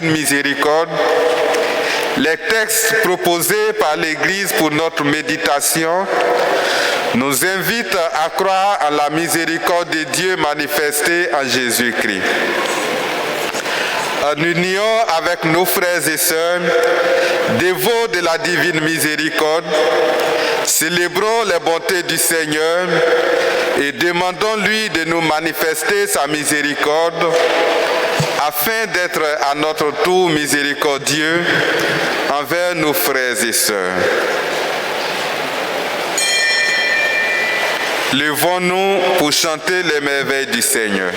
divine miséricorde, les textes proposés par l'Église pour notre méditation nous invitent à croire à la miséricorde de Dieu manifestée en Jésus-Christ. En union avec nos frères et sœurs, dévots de la divine miséricorde, célébrons les bontés du Seigneur et demandons-lui de nous manifester sa miséricorde afin d'être à notre tour miséricordieux envers nos frères et sœurs. Levons-nous pour chanter les merveilles du Seigneur.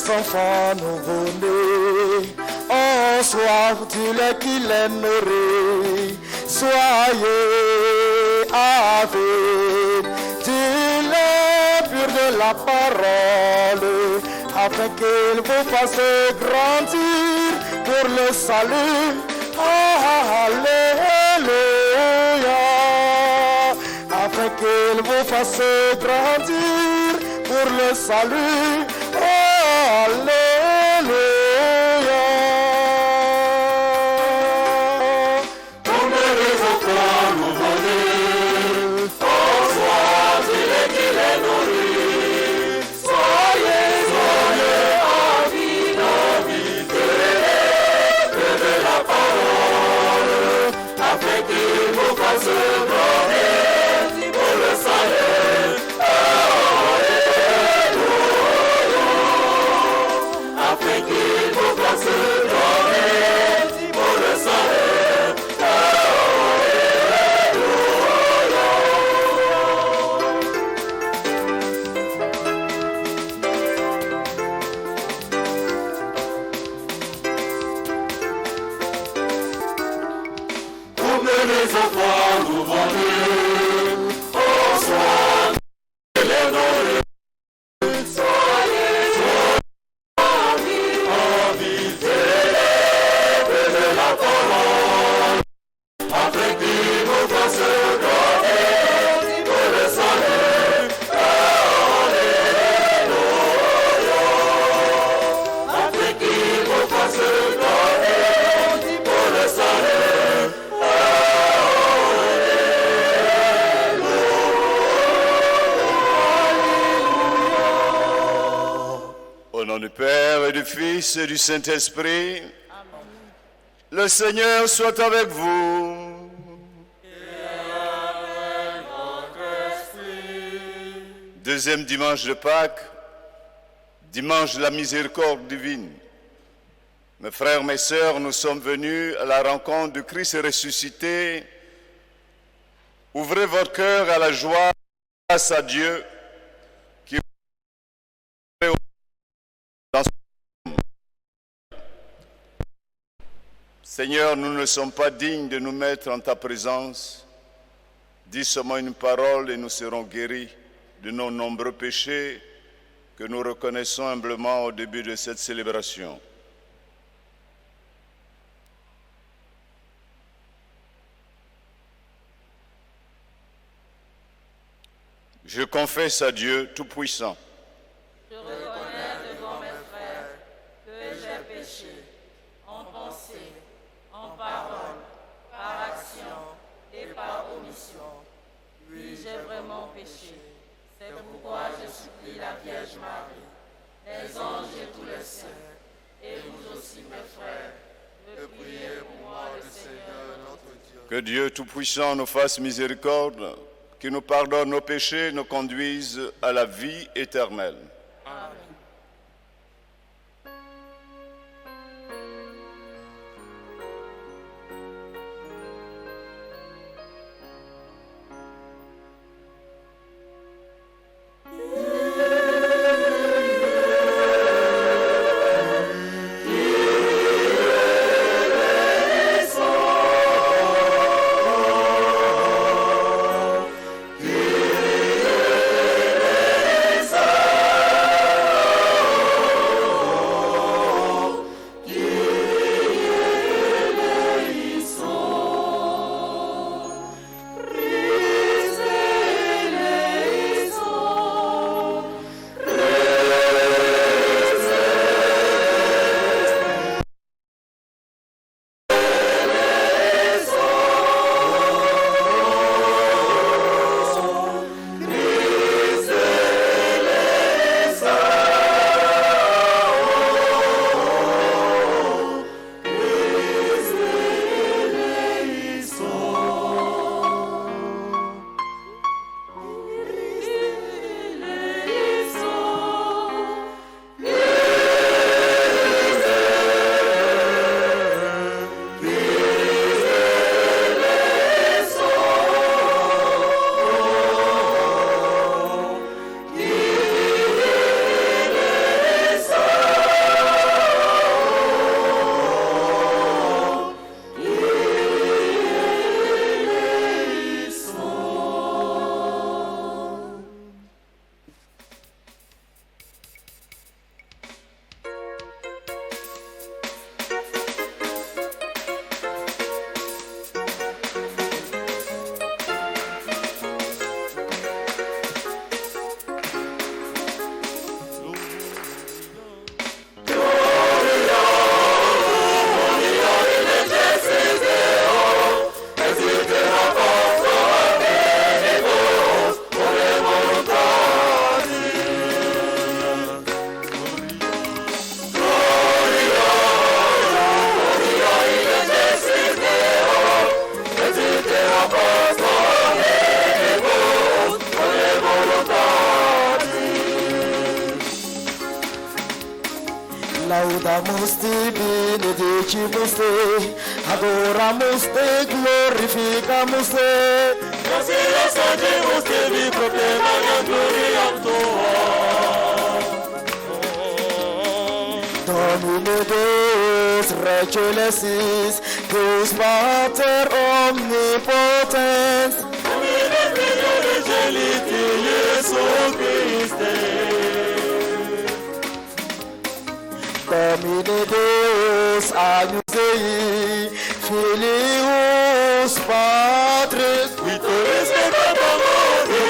Enfants nouveau-nés, en soif du lait qu'il est nourri, soyez avides du lait pur de la parole, afin qu'il vous fasse grandir pour le salut. Alléluia, afin qu'il vous fasse grandir pour le salut. Alléluia. Tombez les enfants nouveau-nés, au soir du lait qu'il est nourri. Soyez avides de la parole, afin qu'il vous fasse grandir pour le salut. Afin qu'il vous fasse grandir pour le salut. Tournez les enfants nouveau-nés, au soir qu'il est nourri. Père et du Fils et du Saint-Esprit. Amen. Le Seigneur soit avec vous. Et avec votre esprit. Deuxième dimanche de Pâques, dimanche de la miséricorde divine. Mes frères, mes sœurs, nous sommes venus à la rencontre du Christ ressuscité. Ouvrez votre cœur à la joie, grâce à Dieu, qui dans son... Seigneur, nous ne sommes pas dignes de nous mettre en ta présence. Dis seulement une parole et nous serons guéris de nos nombreux péchés que nous reconnaissons humblement au début de cette célébration. Je confesse à Dieu Tout-Puissant. Je reconnais devant mes frères que j'ai péché en pensée, en parole, par action et par omission. Oui, j'ai vraiment péché. C'est pourquoi je supplie la Vierge Marie, les anges et tous les saints, et vous aussi mes frères, de prier pour moi le Seigneur notre Dieu. Que Dieu Tout-Puissant nous fasse miséricorde, qui nous pardonne nos péchés, nous conduise à la vie éternelle. Amen. Laudamos te, benedicimos te, adoramos te, glorificamos te. Così lo saggemos te, vi proclamare gloria tua. Domine Deus, Regenesis, Deus Pater omnipotens. Domine Figlio Regeliti, Iesus Christe. Domine Deus, Agnus Dei, Filius Patris, Vittoris Peccatomodi,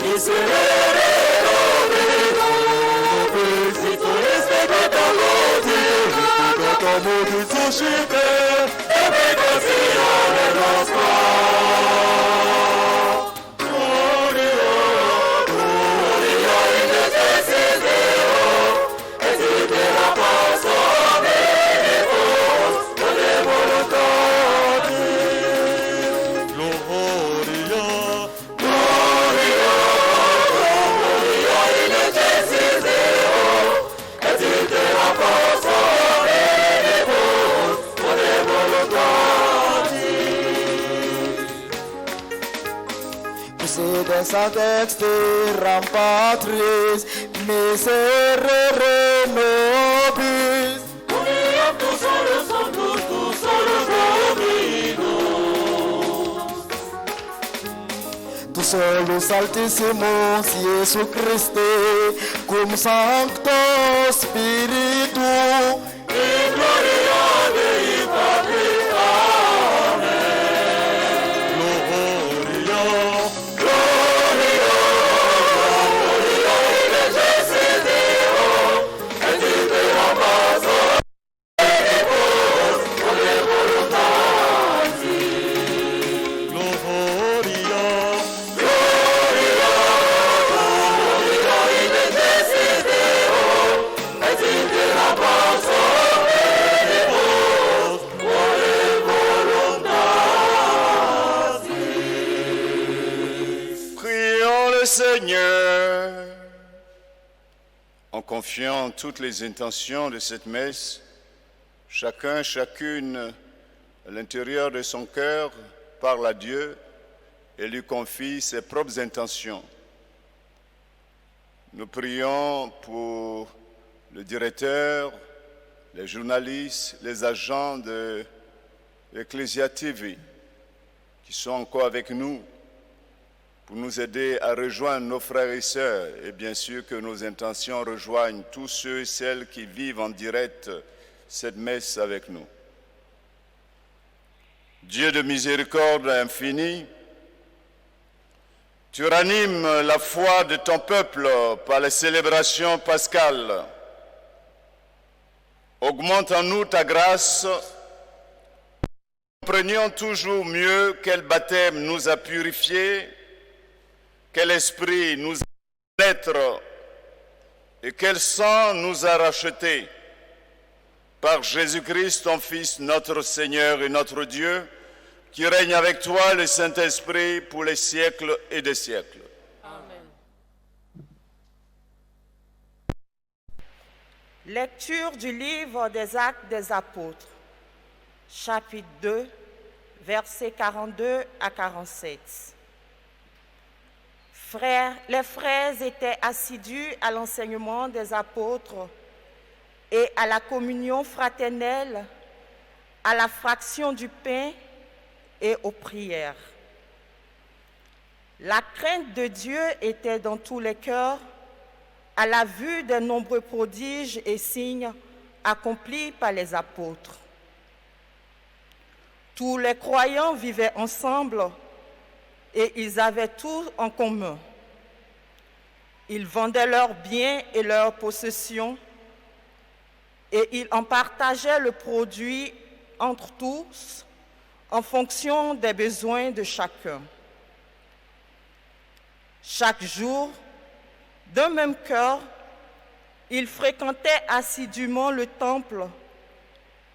Miserere nobis, Vittoris Peccatomodi, suscite, e peccazione nostra. Gloria in excelsis Deo, sa dextera patris, miserere nobis. Uniam tu solus sanctus, tu solus Dominus. Tu solus altissimus Iesu Christe, cum Sancto Spiritu, In gloria Dei Patri. Seigneur, en confiant toutes les intentions de cette messe, chacune, à l'intérieur de son cœur, parle à Dieu et lui confie ses propres intentions. Nous prions pour le directeur, les journalistes, les agents de l'Ecclesia TV qui sont encore avec nous, pour nous aider à rejoindre nos frères et sœurs, et bien sûr que nos intentions rejoignent tous ceux et celles qui vivent en direct cette messe avec nous. Dieu de miséricorde infinie, tu ranimes la foi de ton peuple par les célébrations pascales. Augmente en nous ta grâce, comprenions toujours mieux quel baptême nous a purifiés, quel esprit nous a fait naître et quel sang nous a rachetés. Par Jésus-Christ, ton Fils, notre Seigneur et notre Dieu, qui règne avec toi, le Saint-Esprit, pour les siècles et des siècles. Amen. Lecture du livre des Actes des Apôtres, chapitre 2, versets 42 à 47. Les frères étaient assidus à l'enseignement des apôtres et à la communion fraternelle, à la fraction du pain et aux prières. La crainte de Dieu était dans tous les cœurs à la vue des nombreux prodiges et signes accomplis par les apôtres. Tous les croyants vivaient ensemble et ils avaient tout en commun. Ils vendaient leurs biens et leurs possessions et ils en partageaient le produit entre tous en fonction des besoins de chacun. Chaque jour, d'un même cœur, ils fréquentaient assidûment le temple.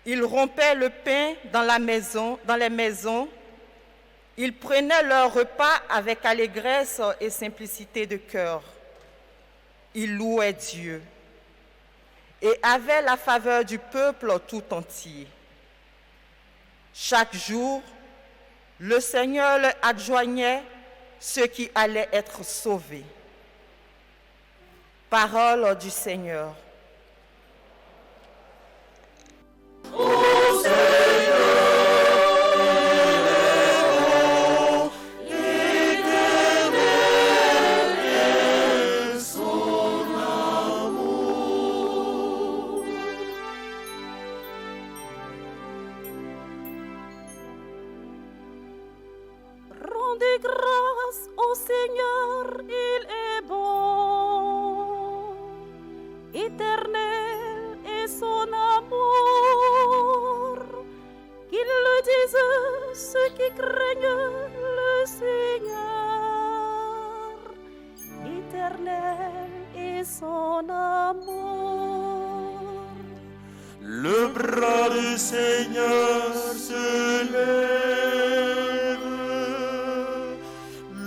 Ils rompaient le pain dans les maisons. Ils prenaient leur repas avec allégresse et simplicité de cœur. Ils louaient Dieu et avaient la faveur du peuple tout entier. Chaque jour, le Seigneur leur adjoignait ceux qui allaient être sauvés. Parole du Seigneur. Rendez grâce au Seigneur, il est bon. Éternel est son amour. Qu'ils le disent ceux qui craignent le Seigneur. Éternel est son amour. Le bras du Seigneur se lève.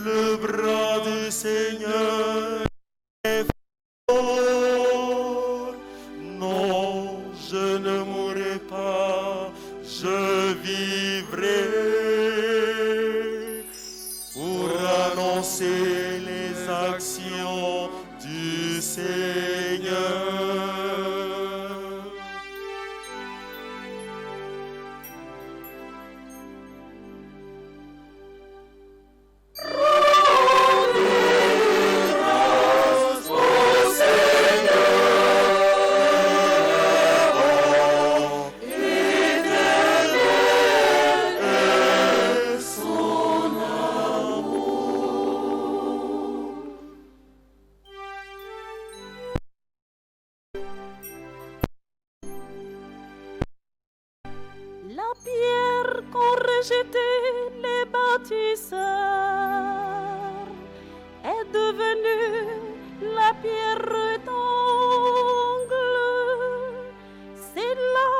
Le bras du Seigneur est fort. Non, je ne mourrai pas, je vivrai pour annoncer La pierre qu'ont rejeté les bâtisseurs est devenue la pierre d'angle. C'est là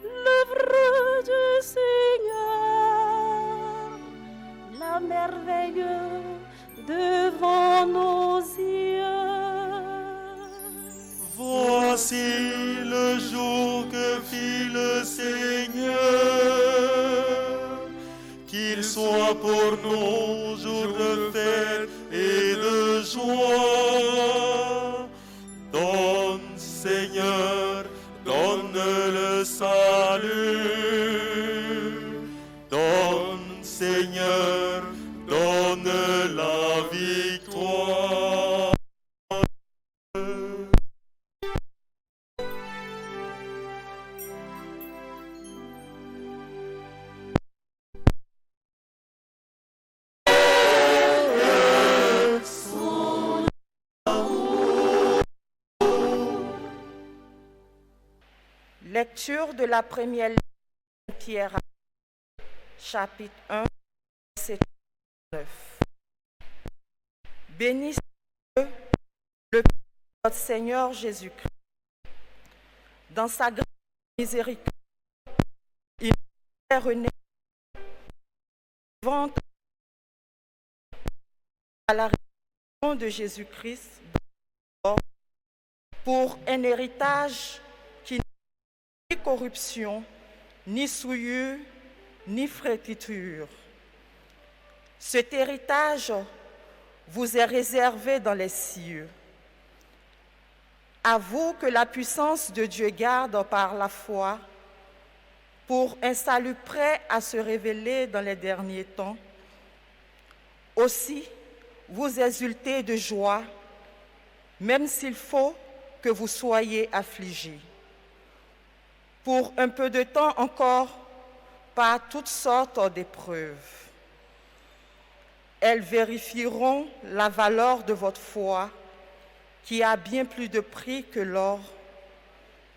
l'œuvre du Seigneur, la merveille devant nos yeux. Voici le jour que fit le Seigneur, qu'il soit pour nous jour de fête et de joie. Donne, Seigneur, donne le salut. Donne, Seigneur, donne la victoire. Lecture de la première lettre de Pierre, chapitre 1, verset 9. Béni soit le Père de notre Seigneur Jésus-Christ. Dans sa grande miséricorde, il nous fait renaître vivant à la résurrection de Jésus-Christ pour un héritage qui n'a ni corruption, ni souillure, ni flétriture. Cet héritage vous est réservé dans les cieux. À vous que la puissance de Dieu garde par la foi pour un salut prêt à se révéler dans les derniers temps. Aussi, vous exultez de joie, même s'il faut que vous soyez affligés. Pour un peu de temps encore, par toutes sortes d'épreuves. Elles vérifieront la valeur de votre foi, qui a bien plus de prix que l'or.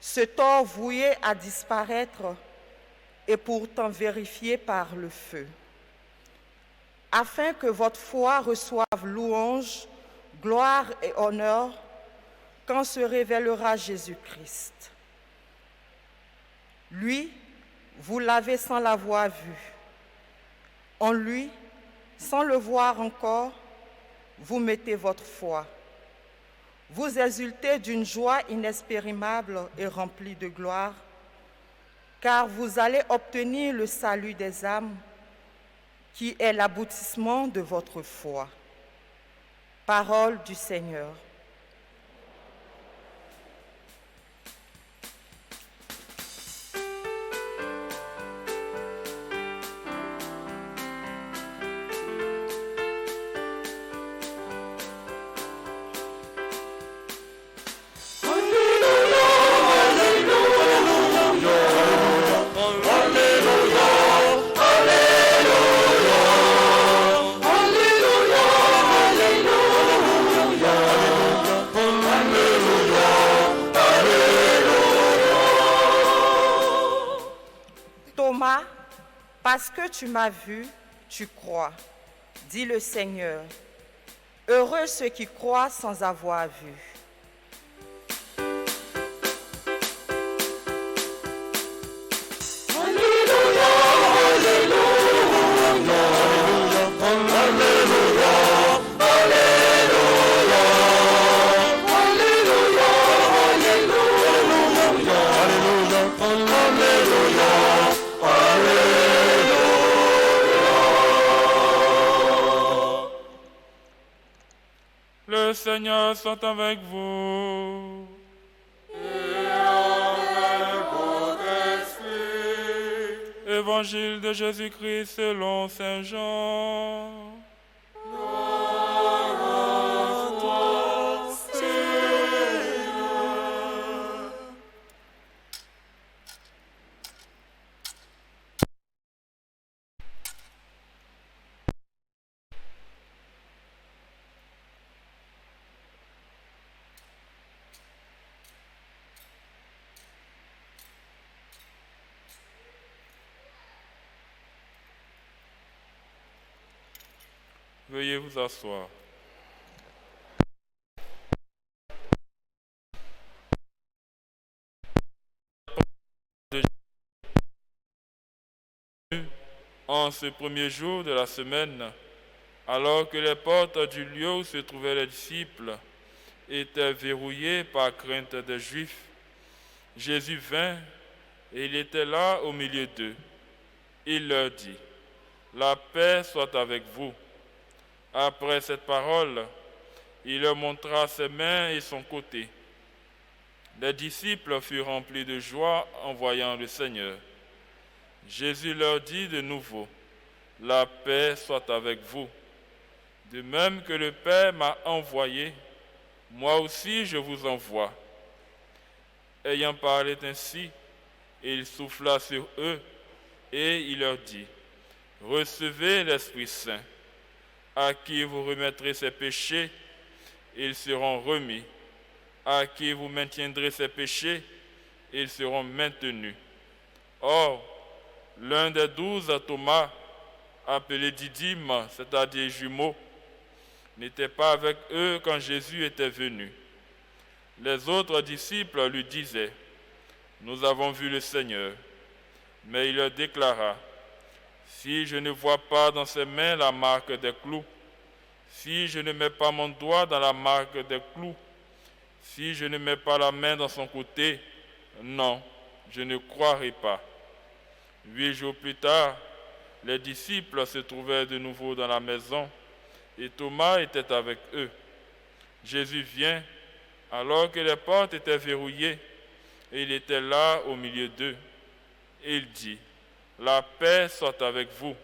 Cet or voué à disparaître est pourtant vérifié par le feu, afin que votre foi reçoive louange, gloire et honneur quand se révélera Jésus-Christ. Lui, vous l'avez sans l'avoir vu. En lui, sans le voir encore, vous mettez votre foi. Vous exultez d'une joie inexprimable et remplie de gloire, car vous allez obtenir le salut des âmes, qui est l'aboutissement de votre foi. Parole du Seigneur. Thomas, parce que tu m'as vu, tu crois, dit le Seigneur. Heureux ceux qui croient sans avoir vu. Le Seigneur soit avec vous. Et avec votre esprit. Évangile de Jésus-Christ selon Saint Jean. Gloire à toi, Seigneur. Veuillez vous asseoir. En ce premier jour de la semaine, alors que les portes du lieu où se trouvaient les disciples étaient verrouillées par crainte des Juifs, Jésus vint et il était là au milieu d'eux. Il leur dit, « La paix soit avec vous. » Après cette parole, il leur montra ses mains et son côté. Les disciples furent remplis de joie en voyant le Seigneur. Jésus leur dit de nouveau, « La paix soit avec vous. De même que le Père m'a envoyé, moi aussi je vous envoie. » Ayant parlé ainsi, il souffla sur eux et il leur dit, « Recevez l'Esprit Saint. À qui vous remettrez ses péchés, ils seront remis. À qui vous maintiendrez ses péchés, ils seront maintenus. » Or, l'un des 12, Thomas, appelé Didyme, c'est-à-dire jumeau, n'était pas avec eux quand Jésus était venu. Les autres disciples lui disaient, « Nous avons vu le Seigneur. » Mais il leur déclara, « Si je ne vois pas dans ses mains la marque des clous, si je ne mets pas mon doigt dans la marque des clous, si je ne mets pas la main dans son côté, non, je ne croirai pas. » 8 jours plus tard, les disciples se trouvaient de nouveau dans la maison et Thomas était avec eux. Jésus vient alors que les portes étaient verrouillées et il était là au milieu d'eux. Il dit, « La paix soit avec vous. »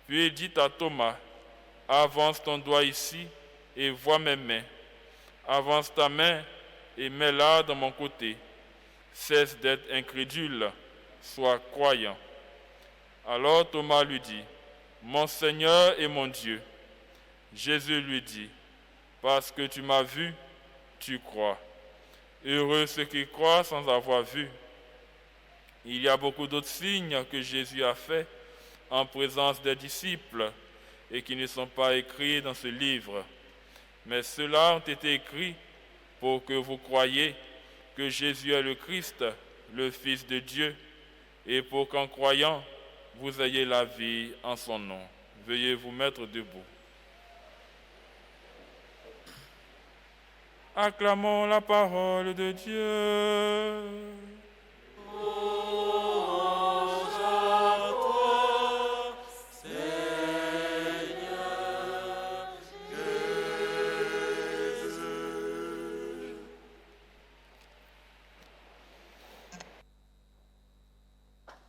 Puis il dit à Thomas, « Avance ton doigt ici et vois mes mains. Avance ta main et mets-la dans mon côté. Cesse d'être incrédule, sois croyant. » Alors Thomas lui dit, « Mon Seigneur et mon Dieu. » Jésus lui dit, « Parce que tu m'as vu, tu crois. Heureux ceux qui croient sans avoir vu. » Il y a beaucoup d'autres signes que Jésus a faits en présence des disciples et qui ne sont pas écrits dans ce livre. Mais ceux-là ont été écrits pour que vous croyiez que Jésus est le Christ, le Fils de Dieu, et pour qu'en croyant, vous ayez la vie en son nom. Veuillez vous mettre debout. Acclamons la parole de Dieu.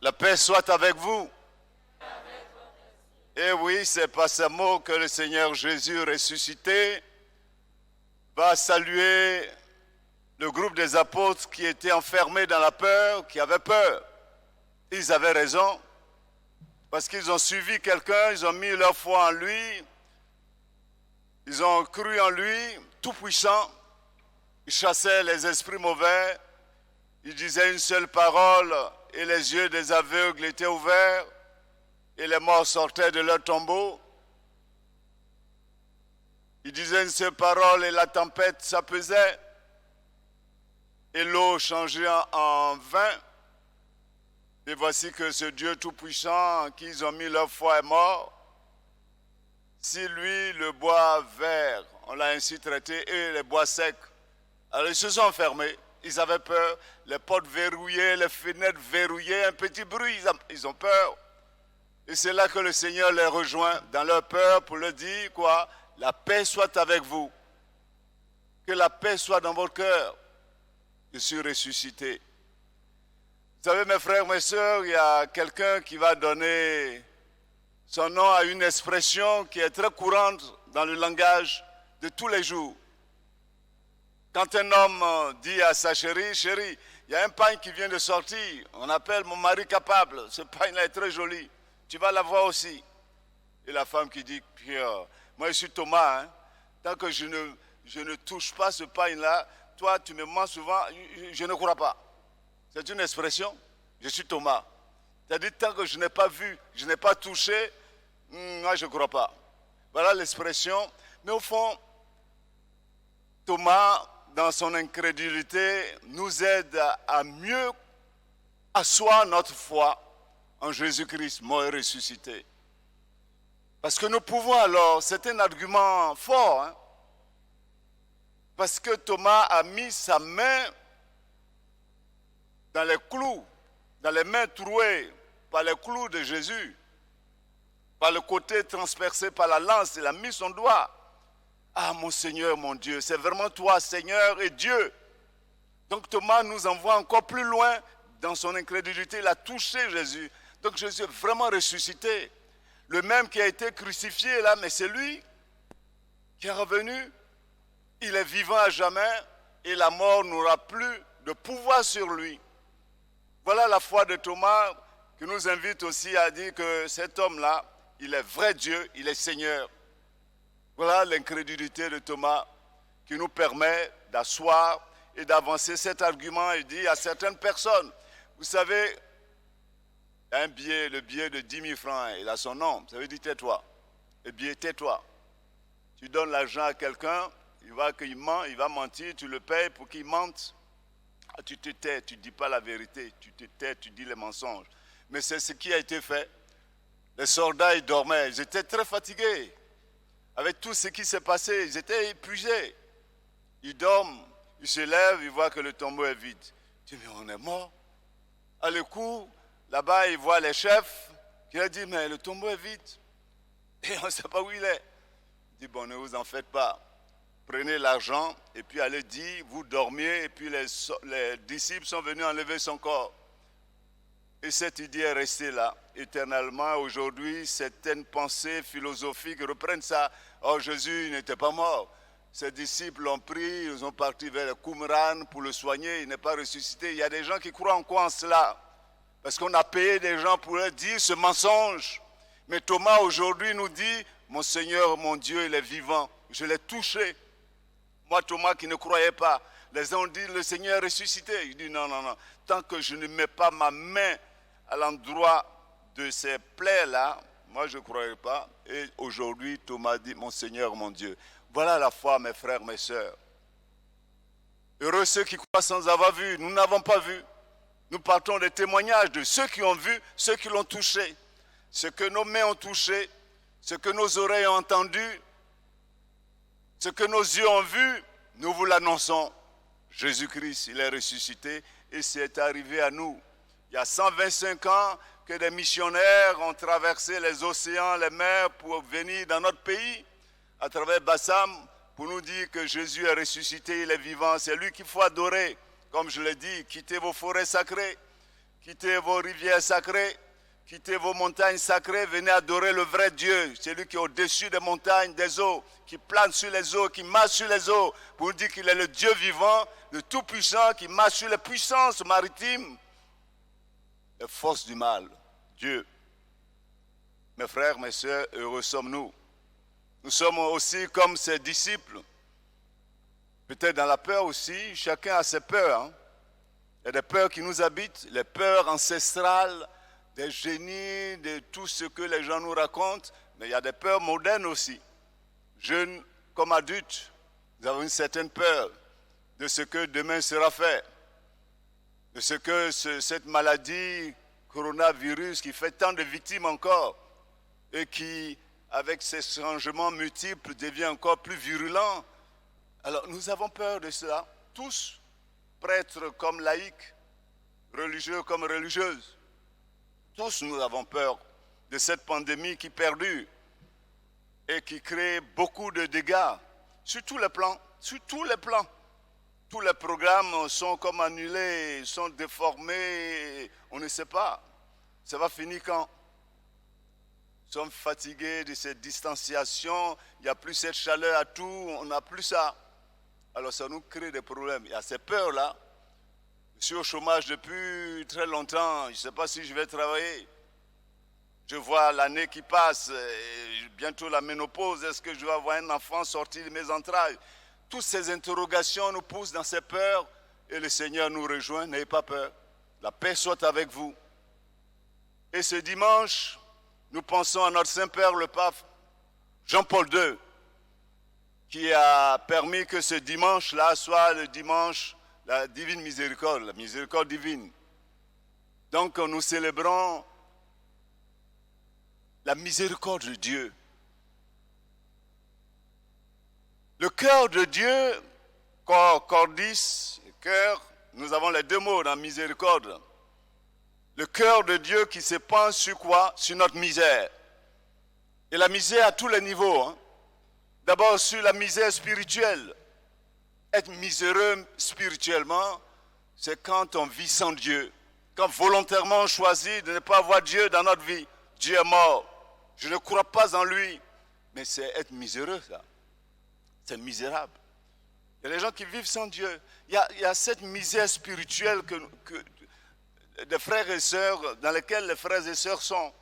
La paix soit avec vous. Et oui, c'est par ce mot que le Seigneur Jésus ressuscité va saluer le groupe des apôtres qui étaient enfermés dans la peur, qui avaient peur. Ils avaient raison, parce qu'ils ont suivi quelqu'un, ils ont mis leur foi en lui, ils ont cru en lui, tout puissant. Il chassait les esprits mauvais, il disait une seule parole et les yeux des aveugles étaient ouverts et les morts sortaient de leur tombeau. Il disait une seule parole et la tempête s'apaisait et l'eau changeait en vin. Et voici que ce Dieu tout-puissant en qui ils ont mis leur foi est mort. Si lui, le bois vert, on l'a ainsi traité, et les bois secs, alors ils se sont enfermés. Ils avaient peur, les portes verrouillées, les fenêtres verrouillées, un petit bruit, ils ont peur. Et c'est là que le Seigneur les rejoint dans leur peur pour leur dire quoi? La paix soit avec vous. Que la paix soit dans votre cœur. Je suis ressuscité. Vous savez, mes frères, mes sœurs, il y a quelqu'un qui va donner son nom à une expression qui est très courante dans le langage de tous les jours. Quand un homme dit à sa chérie, « Chérie, il y a un pain qui vient de sortir, on appelle mon mari capable, ce pain-là est très joli, tu vas l'avoir aussi. » Et la femme qui dit, « Pierre, moi je suis Thomas, hein. Tant que je ne touche pas ce pain-là, toi tu me mens souvent, je ne crois pas. » C'est une expression, je suis Thomas. C'est-à-dire tant que je n'ai pas vu, je n'ai pas touché, moi je ne crois pas. Voilà l'expression. Mais au fond, Thomas, dans son incrédulité, nous aide à mieux asseoir notre foi en Jésus-Christ, mort et ressuscité. Parce que nous pouvons alors, c'est un argument fort, hein, parce que Thomas a mis sa main dans les clous, dans les mains trouées par les clous de Jésus, par le côté transpercé par la lance, il a mis son doigt. Ah, mon Seigneur, mon Dieu, c'est vraiment toi, Seigneur et Dieu. Donc Thomas nous envoie encore plus loin dans son incrédulité. Il a touché Jésus. Donc Jésus est vraiment ressuscité. Le même qui a été crucifié là, mais c'est lui qui est revenu. Il est vivant à jamais et la mort n'aura plus de pouvoir sur lui. Voilà la foi de Thomas qui nous invite aussi à dire que cet homme-là, il est vrai Dieu, il est Seigneur. Voilà l'incrédulité de Thomas qui nous permet d'asseoir et d'avancer cet argument et dire à certaines personnes, vous savez, un billet, le billet de 10 000 francs, il a son nom, ça veut dire tais-toi. Le billet, tais-toi. Tu donnes l'argent à quelqu'un, il va mentir, tu le payes pour qu'il mente. Ah, tu te tais, tu ne dis pas la vérité, tu te tais, tu dis les mensonges. Mais c'est ce qui a été fait. Les soldats, ils dormaient, ils étaient très fatigués. Avec tout ce qui s'est passé, ils étaient épuisés. Ils dorment, ils se lèvent, ils voient que le tombeau est vide. Tu dis, mais on est mort. À le coup, là-bas, ils voient les chefs qui leur disent, mais le tombeau est vide. Et on ne sait pas où il est. Il dit, bon, ne vous en faites pas. Prenez l'argent et puis allez dire, vous dormiez. Et puis les disciples sont venus enlever son corps. Et cette idée est restée là, éternellement. Aujourd'hui, certaines pensées philosophiques reprennent ça. Oh, Jésus n'était pas mort. Ses disciples l'ont pris, ils ont parti vers le Qumran pour le soigner, il n'est pas ressuscité. Il y a des gens qui croient en quoi en cela? Parce qu'on a payé des gens pour leur dire ce mensonge. Mais Thomas aujourd'hui nous dit, mon Seigneur, mon Dieu, il est vivant. Je l'ai touché. Moi, Thomas qui ne croyais pas, les gens ont dit, le Seigneur est ressuscité. Il dit, non, non, non. Tant que je ne mets pas ma main à l'endroit de ces plaies-là, moi je ne croyais pas. Et aujourd'hui, Thomas dit, mon Seigneur, mon Dieu. Voilà la foi, mes frères, mes sœurs. Heureux ceux qui croient sans avoir vu. Nous n'avons pas vu. Nous partons des témoignages de ceux qui ont vu, ceux qui l'ont touché. Ce que nos mains ont touché, ce que nos oreilles ont entendu, ce que nos yeux ont vu, nous vous l'annonçons. Jésus-Christ, il est ressuscité et c'est arrivé à nous. Il y a 125 ans que des missionnaires ont traversé les océans, les mers pour venir dans notre pays, à travers Bassam, pour nous dire que Jésus est ressuscité, il est vivant. C'est lui qu'il faut adorer. Comme je l'ai dit, quittez vos forêts sacrées, quittez vos rivières sacrées, quittez vos montagnes sacrées, venez adorer le vrai Dieu. C'est lui qui est au-dessus des montagnes, des eaux, qui plane sur les eaux, qui marche sur les eaux, pour nous dire qu'il est le Dieu vivant, le Tout-Puissant, qui marche sur les puissances maritimes. Les forces du mal, Dieu. Mes frères, mes sœurs, heureux sommes-nous. Nous sommes aussi comme ses disciples. Peut-être dans la peur aussi, chacun a ses peurs. Hein? Il y a des peurs qui nous habitent, les peurs ancestrales, des génies, de tout ce que les gens nous racontent. Mais il y a des peurs modernes aussi. Jeunes comme adultes, nous avons une certaine peur de ce que demain sera fait. De ce que cette maladie, coronavirus, qui fait tant de victimes encore, et qui, avec ces changements multiples, devient encore plus virulent. Alors, nous avons peur de cela, tous, prêtres comme laïcs, religieux comme religieuses. Tous, nous avons peur de cette pandémie qui perdure et qui crée beaucoup de dégâts sur tous les plans, sur tous les plans. Tous les programmes sont comme annulés, sont déformés, on ne sait pas. Ça va finir quand? Nous sommes fatigués de cette distanciation, il n'y a plus cette chaleur à tout, on n'a plus ça. Alors ça nous crée des problèmes. Il y a ces peurs-là. Je suis au chômage depuis très longtemps, je ne sais pas si je vais travailler. Je vois l'année qui passe, bientôt la ménopause, est-ce que je vais avoir un enfant sorti de mes entrailles? Toutes ces interrogations nous poussent dans ces peurs et le Seigneur nous rejoint. N'ayez pas peur. La paix soit avec vous. Et ce dimanche, nous pensons à notre Saint-Père le Pape Jean-Paul II, qui a permis que ce dimanche-là soit le dimanche, la divine miséricorde, la miséricorde divine. Donc nous célébrons la miséricorde de Dieu. Le cœur de Dieu, cordis, cœur, nous avons les deux mots dans miséricorde. Le cœur de Dieu qui se penche sur quoi? Sur notre misère. Et la misère à tous les niveaux. Hein. D'abord sur la misère spirituelle. Être miséreux spirituellement, c'est quand on vit sans Dieu. Quand volontairement on choisit de ne pas avoir Dieu dans notre vie. Dieu est mort. Je ne crois pas en lui. Mais c'est être miséreux, ça. C'est misérable. Il y a des gens qui vivent sans Dieu. Il y a cette misère spirituelle des frères et sœurs, dans lesquels les frères et sœurs sont.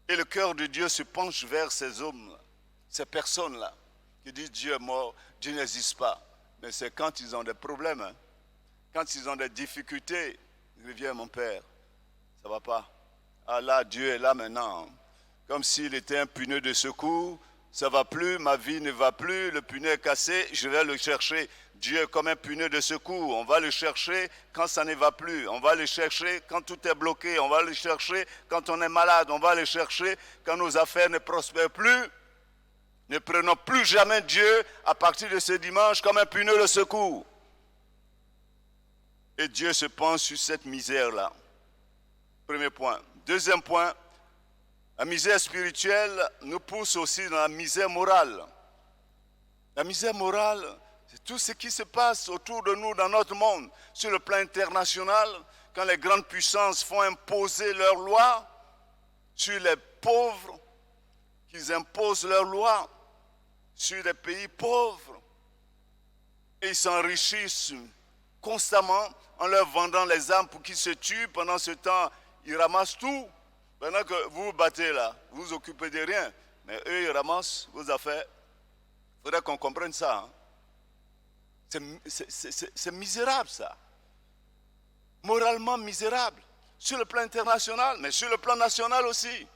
Et le cœur de Dieu se penche vers ces hommes, ces personnes-là, qui disent Dieu est mort, Dieu n'existe pas. Mais c'est quand ils ont des problèmes, hein. Quand ils ont des difficultés, ils viennent, mon Père, ça ne va pas. Ah là, Dieu est là maintenant. Comme s'il était un pneu de secours, ça ne va plus, ma vie ne va plus, le pneu est cassé, je vais le chercher. Dieu est comme un pneu de secours, on va le chercher quand ça ne va plus, on va le chercher quand tout est bloqué, on va le chercher quand on est malade, on va le chercher quand nos affaires ne prospèrent plus. Ne prenons plus jamais Dieu à partir de ce dimanche comme un pneu de secours. Et Dieu se penche sur cette misère-là. Premier point. Deuxième point, la misère spirituelle nous pousse aussi dans la misère morale. La misère morale, c'est tout ce qui se passe autour de nous dans notre monde. Sur le plan international, quand les grandes puissances font imposer leurs lois sur les pauvres, qu'ils imposent leurs lois sur les pays pauvres, et ils s'enrichissent constamment en leur vendant les armes pour qu'ils se tuent. Pendant ce temps, ils ramassent tout. Pendant que vous vous battez là, vous vous occupez de rien. Mais eux, ils ramassent vos affaires. Il faudrait qu'on comprenne ça. Hein. C'est misérable, ça. Moralement misérable. Sur le plan international, mais sur le plan national aussi.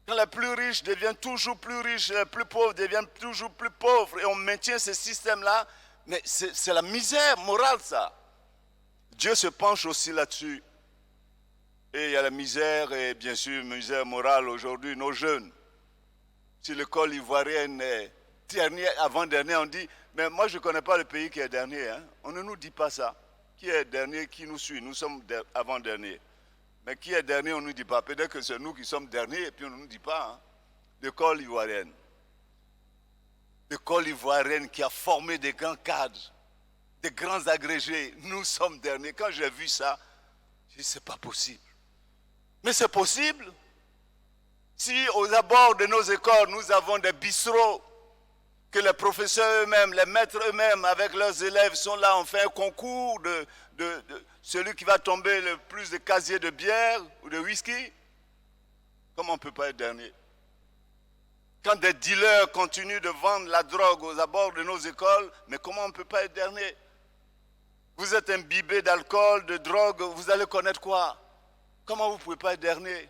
Quand les plus riches deviennent toujours plus riches, les plus pauvres deviennent toujours plus pauvres, et on maintient ce système-là, mais c'est la misère morale, ça. Dieu se penche aussi là-dessus. Et il y a la misère, et bien sûr, misère morale aujourd'hui, nos jeunes. Si l'école ivoirienne est dernière, avant-dernier, on dit, mais moi je ne connais pas le pays qui est dernier. Hein. On ne nous dit pas ça. Qui est dernier, qui nous suit? Nous sommes avant-dernier. Mais qui est dernier, on ne nous dit pas. Peut-être que c'est nous qui sommes derniers, et puis on ne nous dit pas. Hein. L'école ivoirienne. L'école ivoirienne qui a formé des grands cadres, des grands agrégés. Nous sommes derniers. Quand j'ai vu ça, j'ai dit, c'est pas possible. Mais c'est possible. Si aux abords de nos écoles, nous avons des bistrots, que les professeurs eux-mêmes, les maîtres eux-mêmes, avec leurs élèves, sont là, on fait un concours de celui qui va tomber le plus de casiers de bière ou de whisky, comment on ne peut pas être dernier? Quand des dealers continuent de vendre la drogue aux abords de nos écoles, mais comment on ne peut pas être dernier? Vous êtes imbibé d'alcool, de drogue, vous allez connaître quoi? Comment vous ne pouvez pas être dernier?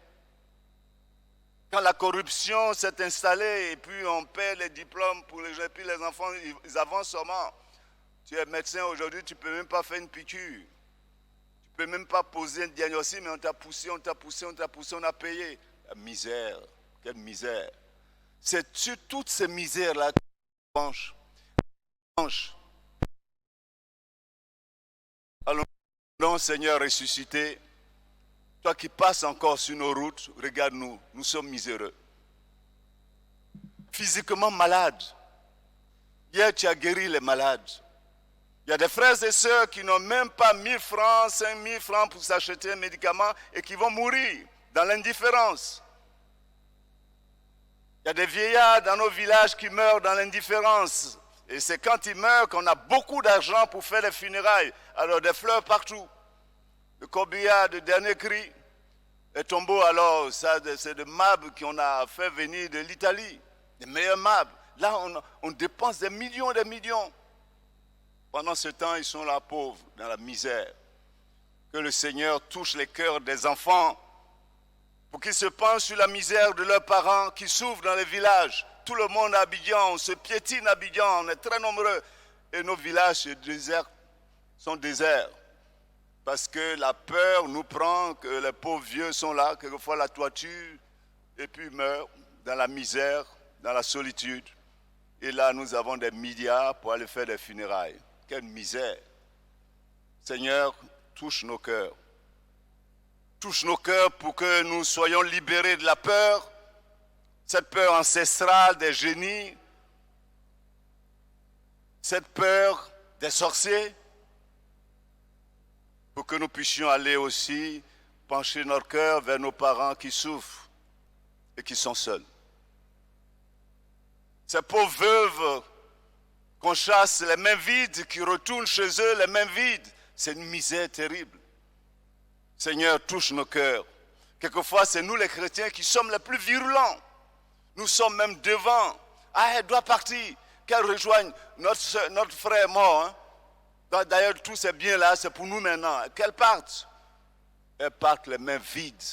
Quand la corruption s'est installée et puis on paie les diplômes pour les gens, et puis les enfants, ils avancent seulement. Tu es médecin aujourd'hui, tu ne peux même pas faire une piqûre. Tu ne peux même pas poser un diagnostic, mais on t'a poussé, on a payé. La misère, quelle misère. C'est sur toutes ces misères-là qu'on penche. Allons, Seigneur ressuscité. Toi qui passes encore sur nos routes, regarde-nous, nous sommes miséreux. Physiquement malades. Hier, tu as guéri les malades. Il y a des frères et sœurs qui n'ont même pas 1000 francs, 5000 francs pour s'acheter un médicament et qui vont mourir dans l'indifférence. Il y a des vieillards dans nos villages qui meurent dans l'indifférence. Et c'est quand ils meurent qu'on a beaucoup d'argent pour faire les funérailles. Alors des fleurs partout. Le corbillard de dernier cri. Les tombeaux, alors, ça, c'est des marbres qu'on a fait venir de l'Italie. Les meilleurs marbres. Là, on dépense des millions et des millions. Pendant ce temps, ils sont là pauvres, dans la misère. Que le Seigneur touche les cœurs des enfants pour qu'ils se penchent sur la misère de leurs parents qui souffrent dans les villages. Tout le monde à Abidjan, on se piétine à Abidjan, on est très nombreux. Et nos villages sont déserts. Parce que la peur nous prend, que les pauvres vieux sont là, quelquefois la toiture, et puis meurent dans la misère, dans la solitude. Et là, nous avons des milliards pour aller faire des funérailles. Quelle misère! Seigneur, touche nos cœurs. Touche nos cœurs pour que nous soyons libérés de la peur, cette peur ancestrale des génies, cette peur des sorciers, pour que nous puissions aller aussi pencher notre cœur vers nos parents qui souffrent et qui sont seuls. Ces pauvres veuves qu'on chasse, les mains vides, qui retournent chez eux, les mains vides, c'est une misère terrible. Seigneur, touche nos cœurs. Quelquefois, c'est nous les chrétiens qui sommes les plus virulents. Nous sommes même devant. Ah, elle doit partir. Qu'elle rejoigne notre frère mort. Hein. D'ailleurs, tous ces biens-là, c'est pour nous maintenant. Qu'elle parte. Elle parte les mains vides.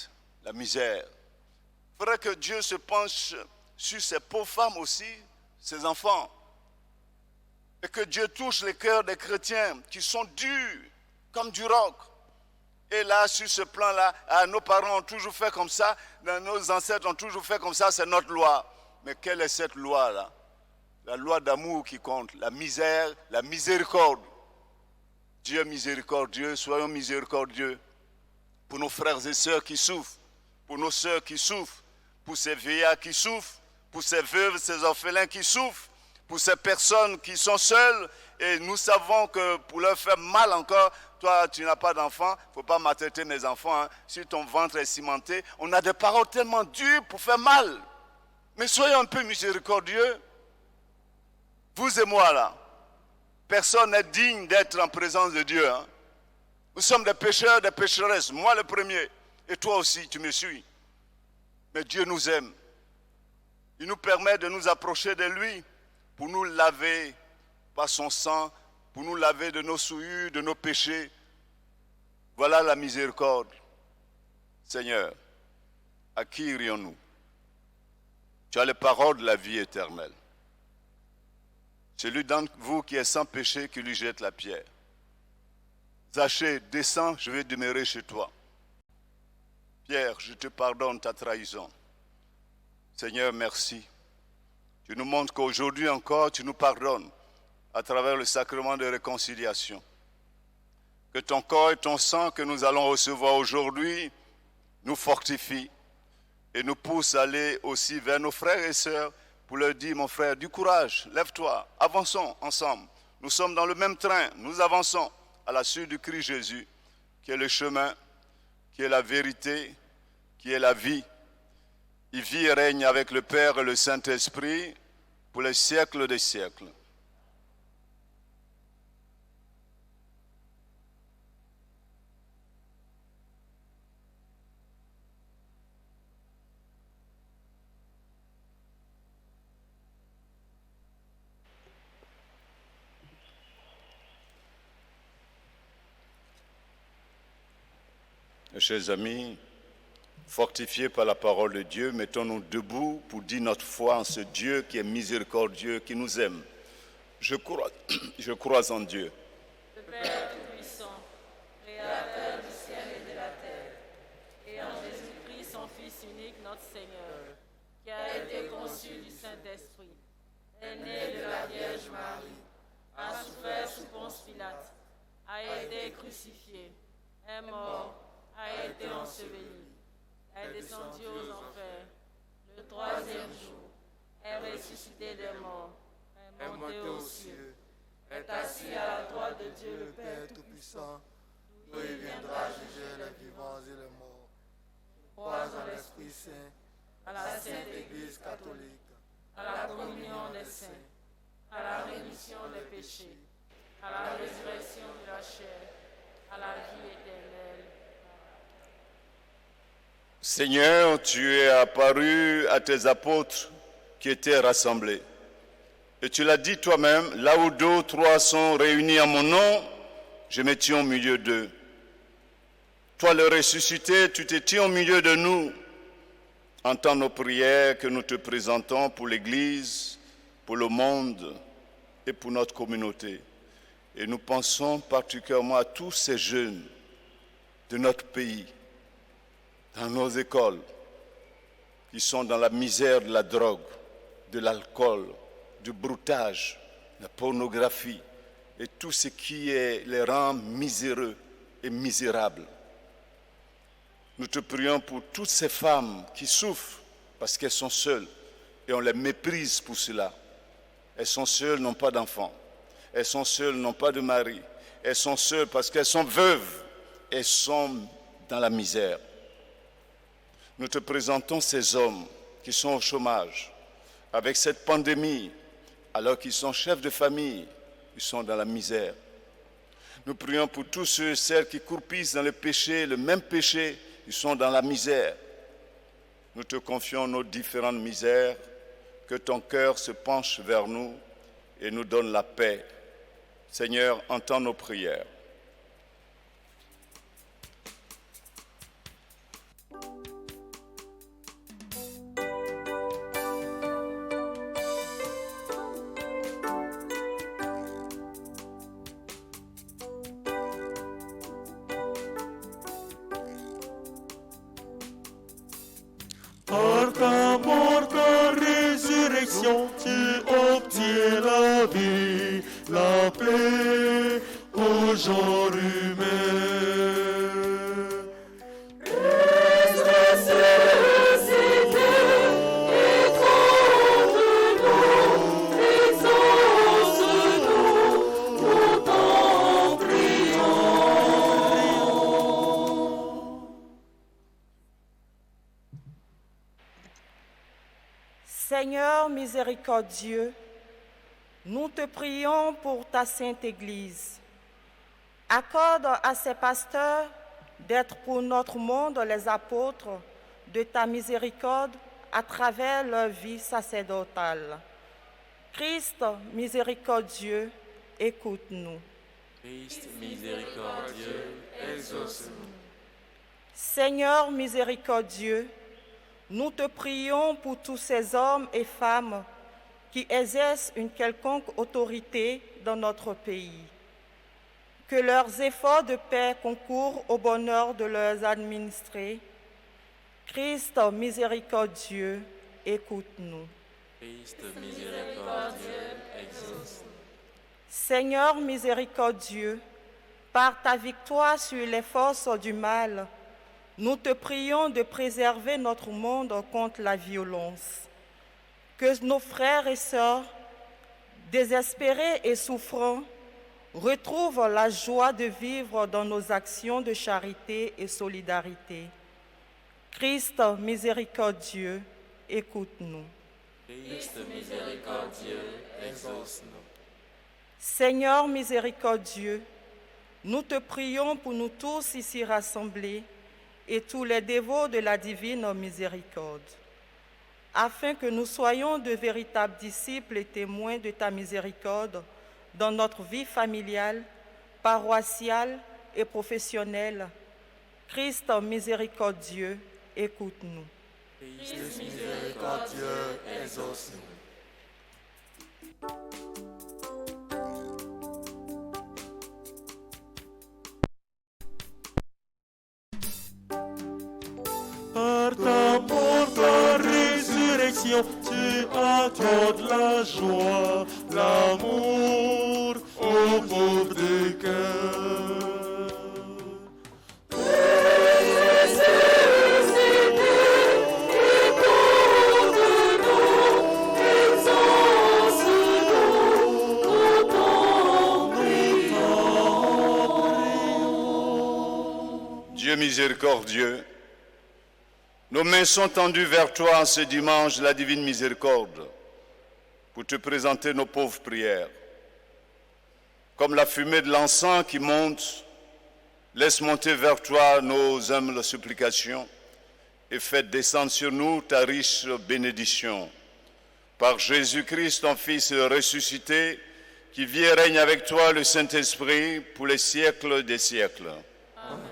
La misère. Il faudrait que Dieu se penche sur ces pauvres femmes aussi, ces enfants. Et que Dieu touche les cœurs des chrétiens qui sont durs, comme du roc. Et là, sur ce plan-là, nos parents ont toujours fait comme ça, nos ancêtres ont toujours fait comme ça, c'est notre loi. Mais quelle est cette loi-là? La loi d'amour qui compte, la misère, la miséricorde. Dieu miséricordieux, soyons miséricordieux pour nos frères et sœurs qui souffrent, pour nos sœurs qui souffrent, pour ces vieillards qui souffrent, pour ces veuves, ces orphelins qui souffrent, pour ces personnes qui sont seules. Et nous savons que pour leur faire mal encore, toi tu n'as pas d'enfants, il ne faut pas maltraiter mes enfants, hein. Si ton ventre est cimenté, on a des paroles tellement dures pour faire mal. Mais soyons un peu miséricordieux. Vous et moi là, personne n'est digne d'être en présence de Dieu. Hein. Nous sommes des pécheurs, des pécheresses, moi le premier, et toi aussi tu me suis. Mais Dieu nous aime. Il nous permet de nous approcher de lui pour nous laver par son sang, pour nous laver de nos souillures, de nos péchés. Voilà la miséricorde. Seigneur, à qui irions-nous? Tu as les paroles de la vie éternelle. Celui d'entre vous qui est sans péché, qui lui jette la pierre. Zachée, descends, je vais demeurer chez toi. Pierre, je te pardonne ta trahison. Seigneur, merci. Tu nous montres qu'aujourd'hui encore, tu nous pardonnes à travers le sacrement de réconciliation. Que ton corps et ton sang que nous allons recevoir aujourd'hui nous fortifient et nous poussent à aller aussi vers nos frères et sœurs pour leur dire, mon frère, du courage, lève-toi, avançons ensemble. Nous sommes dans le même train, nous avançons à la suite du Christ Jésus, qui est le chemin, qui est la vérité, qui est la vie. Il vit et règne avec le Père et le Saint-Esprit pour les siècles des siècles. Chers amis, fortifiés par la parole de Dieu, mettons-nous debout pour dire notre foi en ce Dieu qui est miséricordieux, qui nous aime. Je crois en Dieu. Le Père Tout-Puissant, Créateur du ciel et de la terre, et en Jésus-Christ, son Fils unique, notre Seigneur, qui a été conçu du Saint-Esprit, est né de la Vierge Marie, a souffert sous Ponce Pilate, a été crucifié, est mort, a été enseveli, est descendu aux enfers, le troisième jour, est ressuscité des morts, est monté aux cieux, est assis à la droite de Dieu le Père Tout-Puissant, d'où il viendra juger les vivants et les morts. Je crois en l'Esprit Saint, à la Sainte Église catholique, à la communion des saints, à la rémission des péchés, à la résurrection de la chair, à la vie éternelle. Seigneur, tu es apparu à tes apôtres qui étaient rassemblés. Et tu l'as dit toi-même, là où 2 ou 3 sont réunis en mon nom, je me tiens au milieu d'eux. Toi, le ressuscité, tu te tiens au milieu de nous entends nos prières que nous te présentons pour l'Église, pour le monde et pour notre communauté. Et nous pensons particulièrement à tous ces jeunes de notre pays, dans nos écoles, qui sont dans la misère de la drogue, de l'alcool, du broutage, de la pornographie et tout ce qui les rend miséreux et misérables. Nous te prions pour toutes ces femmes qui souffrent parce qu'elles sont seules et on les méprise pour cela. Elles sont seules, n'ont pas d'enfants. Elles sont seules, n'ont pas de mari. Elles sont seules parce qu'elles sont veuves. Elles sont dans la misère. Nous te présentons ces hommes qui sont au chômage avec cette pandémie, alors qu'ils sont chefs de famille, ils sont dans la misère. Nous prions pour tous ceux et celles qui croupissent dans le péché, le même péché, ils sont dans la misère. Nous te confions nos différentes misères, que ton cœur se penche vers nous et nous donne la paix. Seigneur, entends nos prières. Par ta mort, ta résurrection, tu obtiens la vie, la paix au genre humain. Seigneur miséricordieux, nous te prions pour ta sainte Église. Accorde à ces pasteurs d'être pour notre monde les apôtres de ta miséricorde à travers leur vie sacerdotale. Christ miséricordieux, écoute-nous. Christ miséricordieux, exauce-nous. Seigneur miséricordieux, nous te prions pour tous ces hommes et femmes qui exercent une quelconque autorité dans notre pays. Que leurs efforts de paix concourent au bonheur de leurs administrés. Christ miséricordieux, écoute-nous. Christ miséricordieux, exauce-nous. Seigneur miséricordieux, par ta victoire sur les forces du mal, nous te prions de préserver notre monde contre la violence. Que nos frères et sœurs, désespérés et souffrants, retrouvent la joie de vivre dans nos actions de charité et solidarité. Christ miséricordieux, écoute-nous. Christ miséricordieux, exauce-nous. Seigneur miséricordieux, nous te prions pour nous tous ici rassemblés et tous les dévots de la divine miséricorde, afin que nous soyons de véritables disciples et témoins de ta miséricorde dans notre vie familiale, paroissiale et professionnelle. Christ miséricordieux, écoute-nous. Christ miséricordieux, exauce-nous. Par ta mort, ta résurrection, tu accordes la joie, l'amour aux pauvres de cœur. Dieu miséricordieux, nos mains sont tendues vers toi en ce dimanche de la divine miséricorde pour te présenter nos pauvres prières. Comme la fumée de l'encens qui monte, laisse monter vers toi nos humbles supplications et fais descendre sur nous ta riche bénédiction. Par Jésus-Christ, ton Fils ressuscité, qui vit et règne avec toi le Saint-Esprit pour les siècles des siècles. Amen.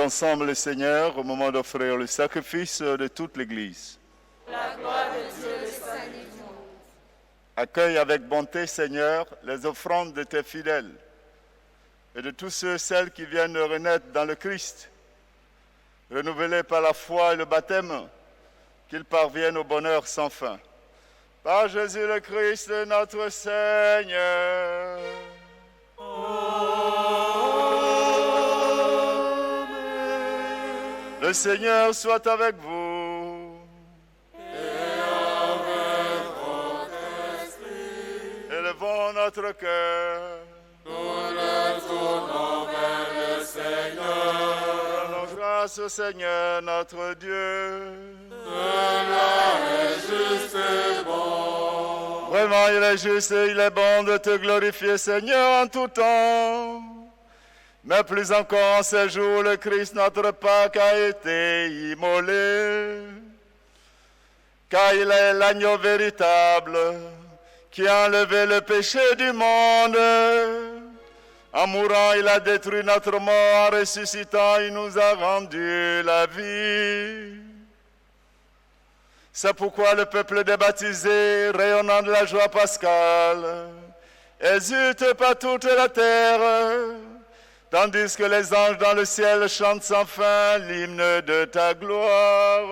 Ensemble le Seigneur au moment d'offrir le sacrifice de toute l'Église. La gloire de Dieu, le salut du monde. Accueille avec bonté, Seigneur, les offrandes de tes fidèles et de tous ceux et celles qui viennent de renaître dans le Christ, renouvelés par la foi et le baptême, qu'ils parviennent au bonheur sans fin. Par Jésus le Christ, notre Seigneur. Le Seigneur soit avec vous. Et avec votre esprit. Élevons notre notre cœur. Nous le tournons vers le Seigneur. Rendons grâce au Seigneur notre Dieu. Cela est juste et bon. Vraiment, il est juste et il est bon de te glorifier, Seigneur, en tout temps. Mais plus encore en ces jours, le Christ, notre Pâque, a été immolé. Car il est l'agneau véritable qui a enlevé le péché du monde. En mourant, il a détruit notre mort. En ressuscitant, il nous a rendu la vie. C'est pourquoi le peuple des baptisés, rayonnant de la joie pascale, exulte par toute la terre, tandis que les anges dans le ciel chantent sans fin l'hymne de ta gloire.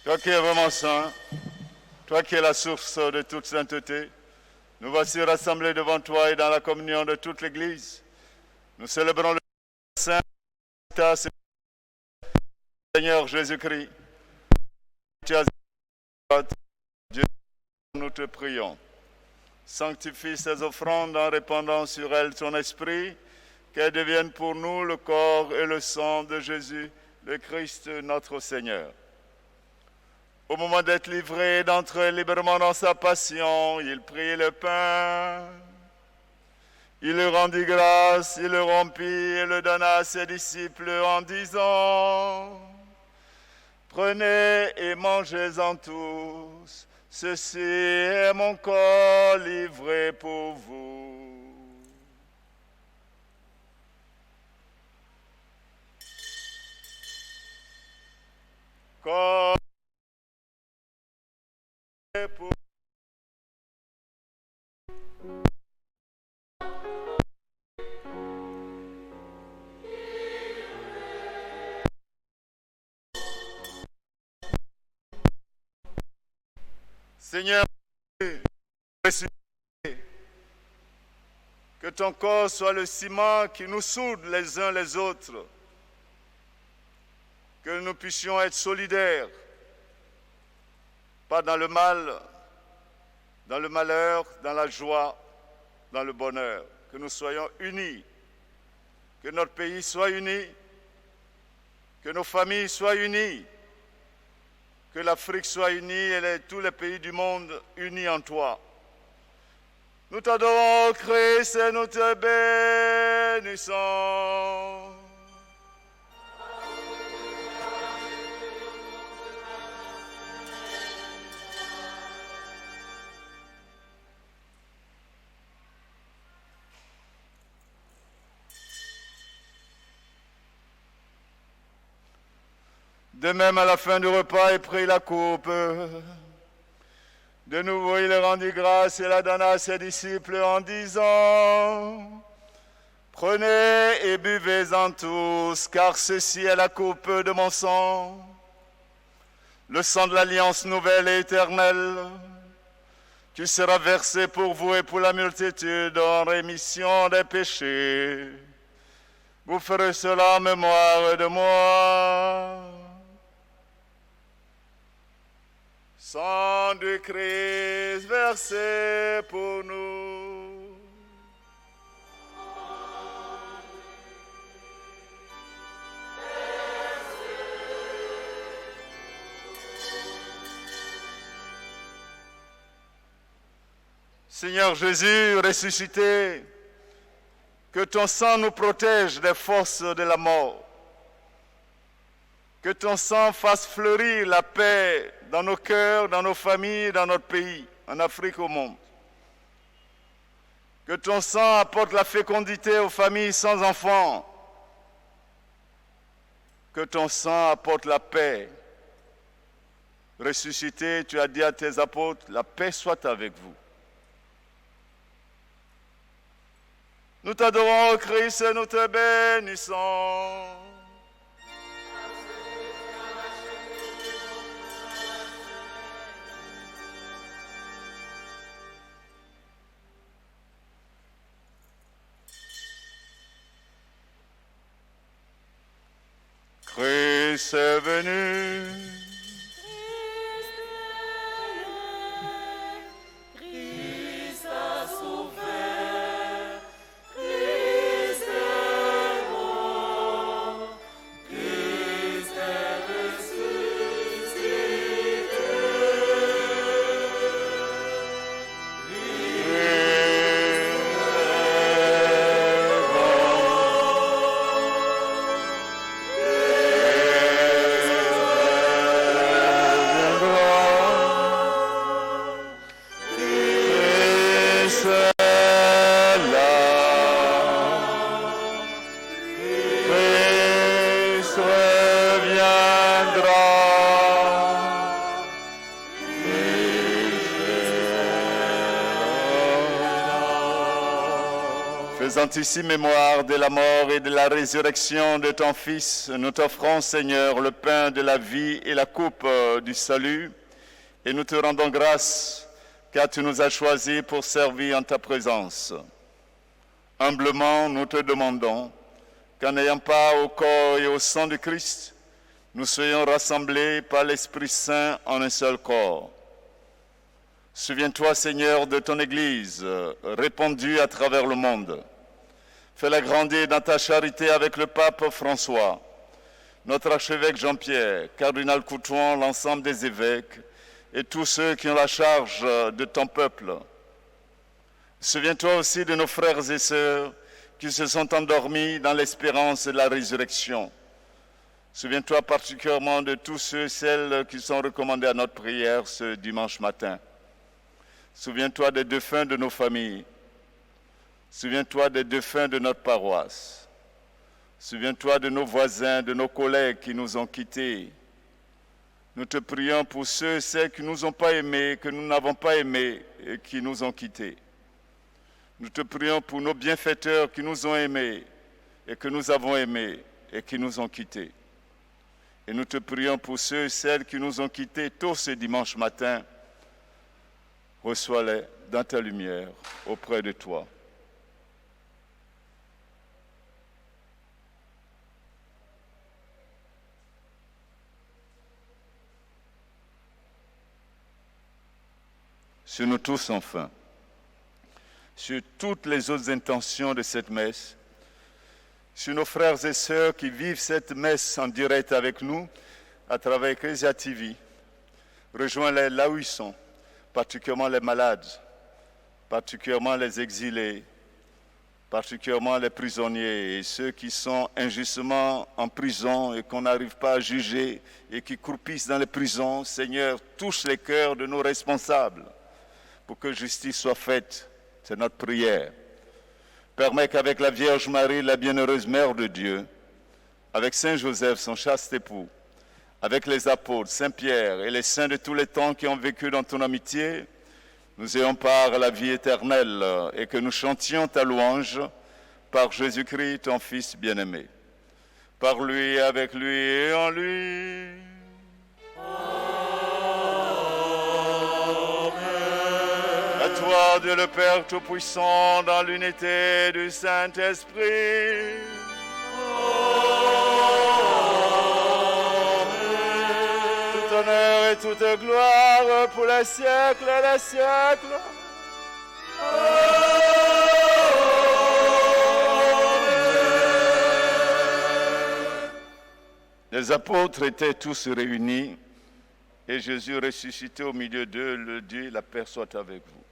Toi qui es vraiment saint, toi qui es la source de toute sainteté, nous voici rassemblés devant toi et dans la communion de toute l'Église. Nous célébrons le Saint Seigneur Jésus-Christ. Dieu, nous te prions. Sanctifie ces offrandes en répandant sur elles ton esprit, qu'elles deviennent pour nous le corps et le sang de Jésus, le Christ notre Seigneur. Au moment d'être livré et d'entrer librement dans sa passion, il prit le pain, il lui rendit grâce, il le rompit et le donna à ses disciples en disant: Prenez et mangez-en tous, ceci est mon corps livré pour vous. Corps pour Seigneur, que ton corps soit le ciment qui nous soude les uns les autres, que nous puissions être solidaires, pas dans le mal, dans le malheur, dans la joie, dans le bonheur, que nous soyons unis, que notre pays soit uni, que nos familles soient unies, que l'Afrique soit unie et tous les pays du monde unis en toi. Nous t'adorons, Christ, et nous te bénissons. De même, à la fin du repas, il prit la coupe. De nouveau, il rendit grâce et la donna à ses disciples en disant: Prenez et buvez-en tous, car ceci est la coupe de mon sang, le sang de l'alliance nouvelle et éternelle, qui sera versé pour vous et pour la multitude en rémission des péchés. Vous ferez cela en mémoire de moi. Sang de Christ versé pour nous. Seigneur Jésus ressuscité, que ton sang nous protège des forces de la mort. Que ton sang fasse fleurir la paix dans nos cœurs, dans nos familles, dans notre pays, en Afrique, au monde. Que ton sang apporte la fécondité aux familles sans enfants. Que ton sang apporte la paix. Ressuscité, tu as dit à tes apôtres, la paix soit avec vous. Nous t'adorons, Christ, et nous te bénissons. Christ est venu. Christ a sauvé. Christ est mort. Christ est ressuscité. Faisant ici mémoire de la mort et de la résurrection de ton Fils, nous t'offrons, Seigneur, le pain de la vie et la coupe du salut, et nous te rendons grâce car tu nous as choisis pour servir en ta présence. Humblement, nous te demandons qu'en n'ayant pas au corps et au sang de Christ, nous soyons rassemblés par l'Esprit Saint en un seul corps. Souviens-toi, Seigneur, de ton Église, répandue à travers le monde. Fais-la grandir dans ta charité avec le pape François, notre archevêque Jean-Pierre, cardinal Coutouan, l'ensemble des évêques et tous ceux qui ont la charge de ton peuple. Souviens-toi aussi de nos frères et sœurs qui se sont endormis dans l'espérance de la résurrection. Souviens-toi particulièrement de tous ceux et celles qui sont recommandés à notre prière ce dimanche matin. Souviens-toi des défunts de nos familles. Souviens-toi des défunts de notre paroisse. Souviens-toi de nos voisins, de nos collègues qui nous ont quittés. Nous te prions pour ceux et celles qui ne nous ont pas aimés, que nous n'avons pas aimés et qui nous ont quittés. Nous te prions pour nos bienfaiteurs qui nous ont aimés et que nous avons aimés et qui nous ont quittés. Et nous te prions pour ceux et celles qui nous ont quittés tôt ce dimanche matin. Reçois-les dans ta lumière auprès de toi. Sur nous tous enfin, sur toutes les autres intentions de cette messe, sur nos frères et sœurs qui vivent cette messe en direct avec nous à travers Ecclesia TV. Rejoins-les là où ils sont, particulièrement les malades, particulièrement les exilés, particulièrement les prisonniers et ceux qui sont injustement en prison et qu'on n'arrive pas à juger et qui croupissent dans les prisons. Seigneur, touche les cœurs de nos responsables pour que justice soit faite. C'est notre prière. Permets qu'avec la Vierge Marie, la bienheureuse Mère de Dieu, avec Saint Joseph, son chaste époux, avec les apôtres, Saint Pierre et les saints de tous les temps qui ont vécu dans ton amitié, nous ayons part à la vie éternelle et que nous chantions ta louange par Jésus-Christ, ton Fils bien-aimé. Par lui, avec lui et en lui. À toi, Dieu le Père Tout-Puissant, dans l'unité du Saint-Esprit. Toute honneur et toute gloire pour les siècles et les siècles. Les apôtres étaient tous réunis et Jésus ressuscité au milieu d'eux leur dit, la paix soit avec vous.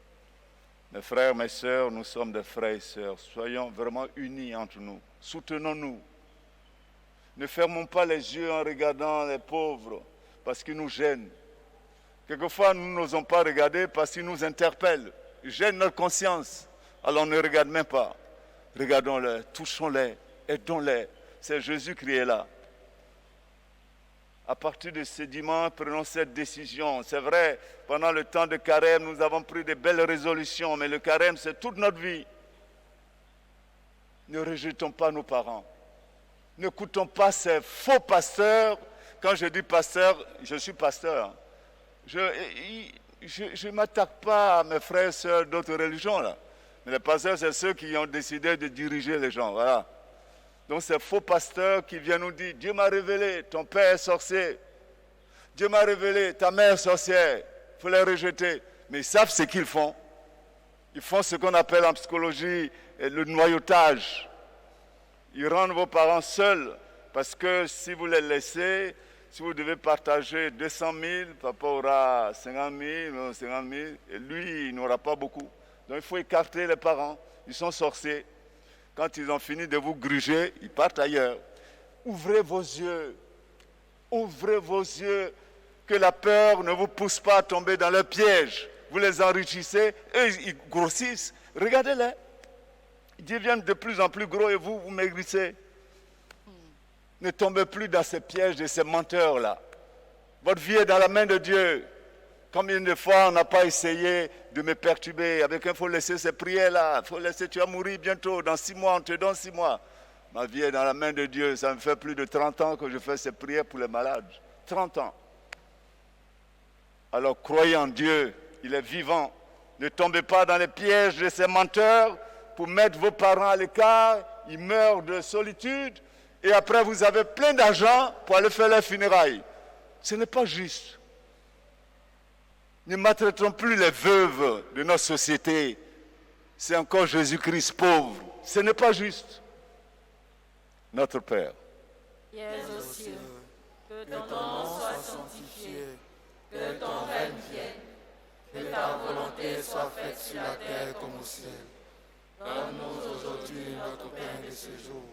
Mes frères, mes sœurs, nous sommes des frères et sœurs. Soyons vraiment unis entre nous. Soutenons-nous. Ne fermons pas les yeux en regardant les pauvres parce qu'ils nous gênent. Quelquefois, nous n'osons pas regarder parce qu'ils nous interpellent. Ils gênent notre conscience. Alors ne regarde même pas. Regardons-les, touchons-les, aidons-les. C'est Jésus qui est là. À partir de ce dimanche, prenons cette décision. C'est vrai, pendant le temps de carême, nous avons pris de belles résolutions, mais le carême, c'est toute notre vie. Ne rejetons pas nos parents. N'écoutons pas ces faux pasteurs. Quand je dis pasteur, je suis pasteur. Je ne m'attaque pas à mes frères et sœurs d'autres religions, là. Mais les pasteurs, c'est ceux qui ont décidé de diriger les gens, voilà. Donc ces faux pasteurs qui viennent nous dire, Dieu m'a révélé, ton père est sorcier. Dieu m'a révélé, ta mère est sorcière. Il faut les rejeter. Mais ils savent ce qu'ils font. Ils font ce qu'on appelle en psychologie le noyautage. Ils rendent vos parents seuls. Parce que si vous les laissez, si vous devez partager 200 000, papa aura 50 000, 50 000, et lui, il n'aura pas beaucoup. Donc il faut écarter les parents. Ils sont sorciers. Quand ils ont fini de vous gruger, ils partent ailleurs. Ouvrez vos yeux. Ouvrez vos yeux. Que la peur ne vous pousse pas à tomber dans le piège. Vous les enrichissez, eux, ils grossissent. Regardez-les. Ils deviennent de plus en plus gros et vous maigrissez. Ne tombez plus dans ces pièges de ces menteurs-là. Votre vie est dans la main de Dieu. Combien de fois on n'a pas essayé de me perturber avec il faut laisser ces prières-là, il faut laisser, tu vas mourir bientôt, dans 6 mois, on te donne 6 mois. Ma vie est dans la main de Dieu, ça me fait plus de 30 ans que je fais ces prières pour les malades. 30 ans. Alors croyez en Dieu, il est vivant. Ne tombez pas dans les pièges de ces menteurs pour mettre vos parents à l'écart, ils meurent de solitude et après vous avez plein d'argent pour aller faire les funérailles. Ce n'est pas juste. Ne maltraitons plus les veuves de notre société. C'est encore Jésus-Christ pauvre. Ce n'est pas juste. Notre Père, qui es aux cieux, que ton nom soit sanctifié, que ton règne vienne, que ta volonté soit faite sur la terre comme au ciel. Donne-nous aujourd'hui notre pain de ce jour.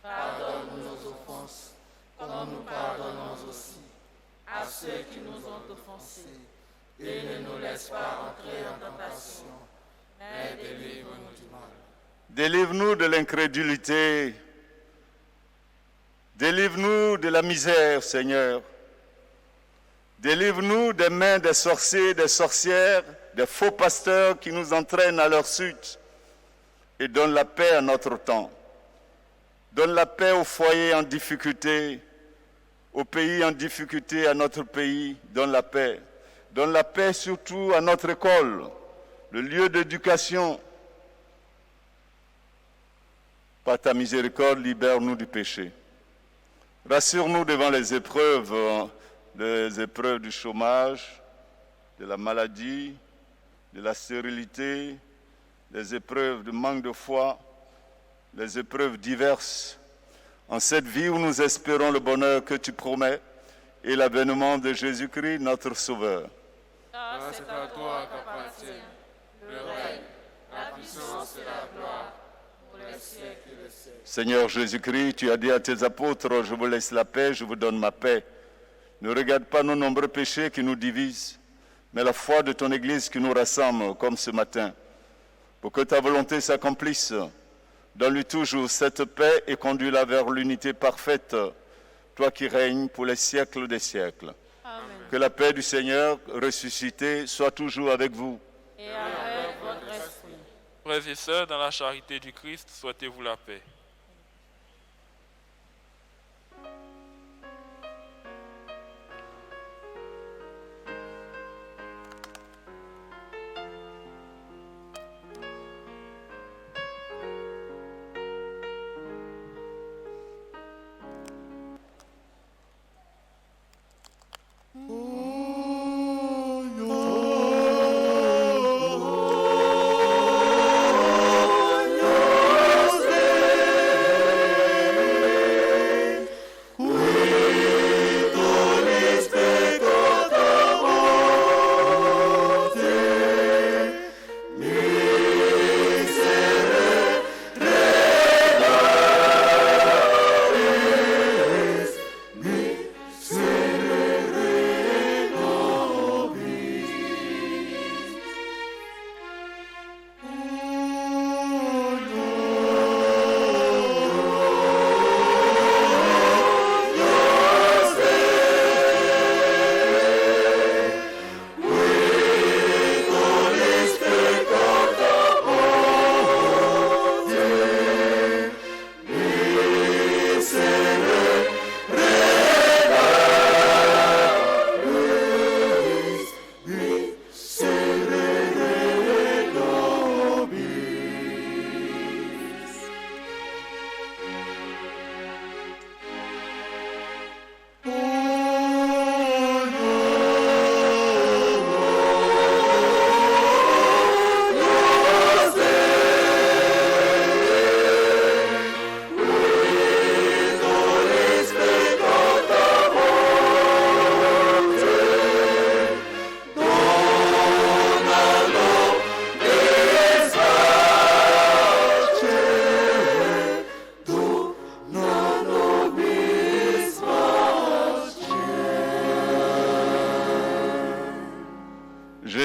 Pardonne-nous nos offenses, comme nous pardonnons aussi à ceux qui nous ont offensés. Et ne nous laisse pas entrer en tentation, mais délivre-nous du mal. délivre-nous de l'incrédulité. Délivre-nous de la misère, Seigneur. Délivre-nous des mains des sorciers, des sorcières, des faux pasteurs qui nous entraînent à leur suite. Et donne la paix à notre temps. Donne la paix aux foyers en difficulté, aux pays en difficulté, à notre pays. Donne la paix. Donne la paix surtout à notre école, le lieu d'éducation. Par ta miséricorde, libère-nous du péché. Rassure-nous devant les épreuves du chômage, de la maladie, de la stérilité, les épreuves de manque de foi, les épreuves diverses. En cette vie où nous espérons le bonheur que tu promets et l'avènement de Jésus-Christ, notre Sauveur. Car c'est à toi qu'appartient le règne, la puissance et la gloire pour les siècles et les siècles. Seigneur Jésus-Christ, tu as dit à tes apôtres, je vous laisse la paix, je vous donne ma paix. Ne regarde pas nos nombreux péchés qui nous divisent, mais la foi de ton Église qui nous rassemble, comme ce matin. Pour que ta volonté s'accomplisse, donne-lui toujours cette paix et conduis-la vers l'unité parfaite, toi qui règnes pour les siècles des siècles. Amen. Que la paix du Seigneur ressuscité soit toujours avec vous. Et avec votre esprit. Frères et sœurs, dans la charité du Christ, souhaitez-vous la paix. Pour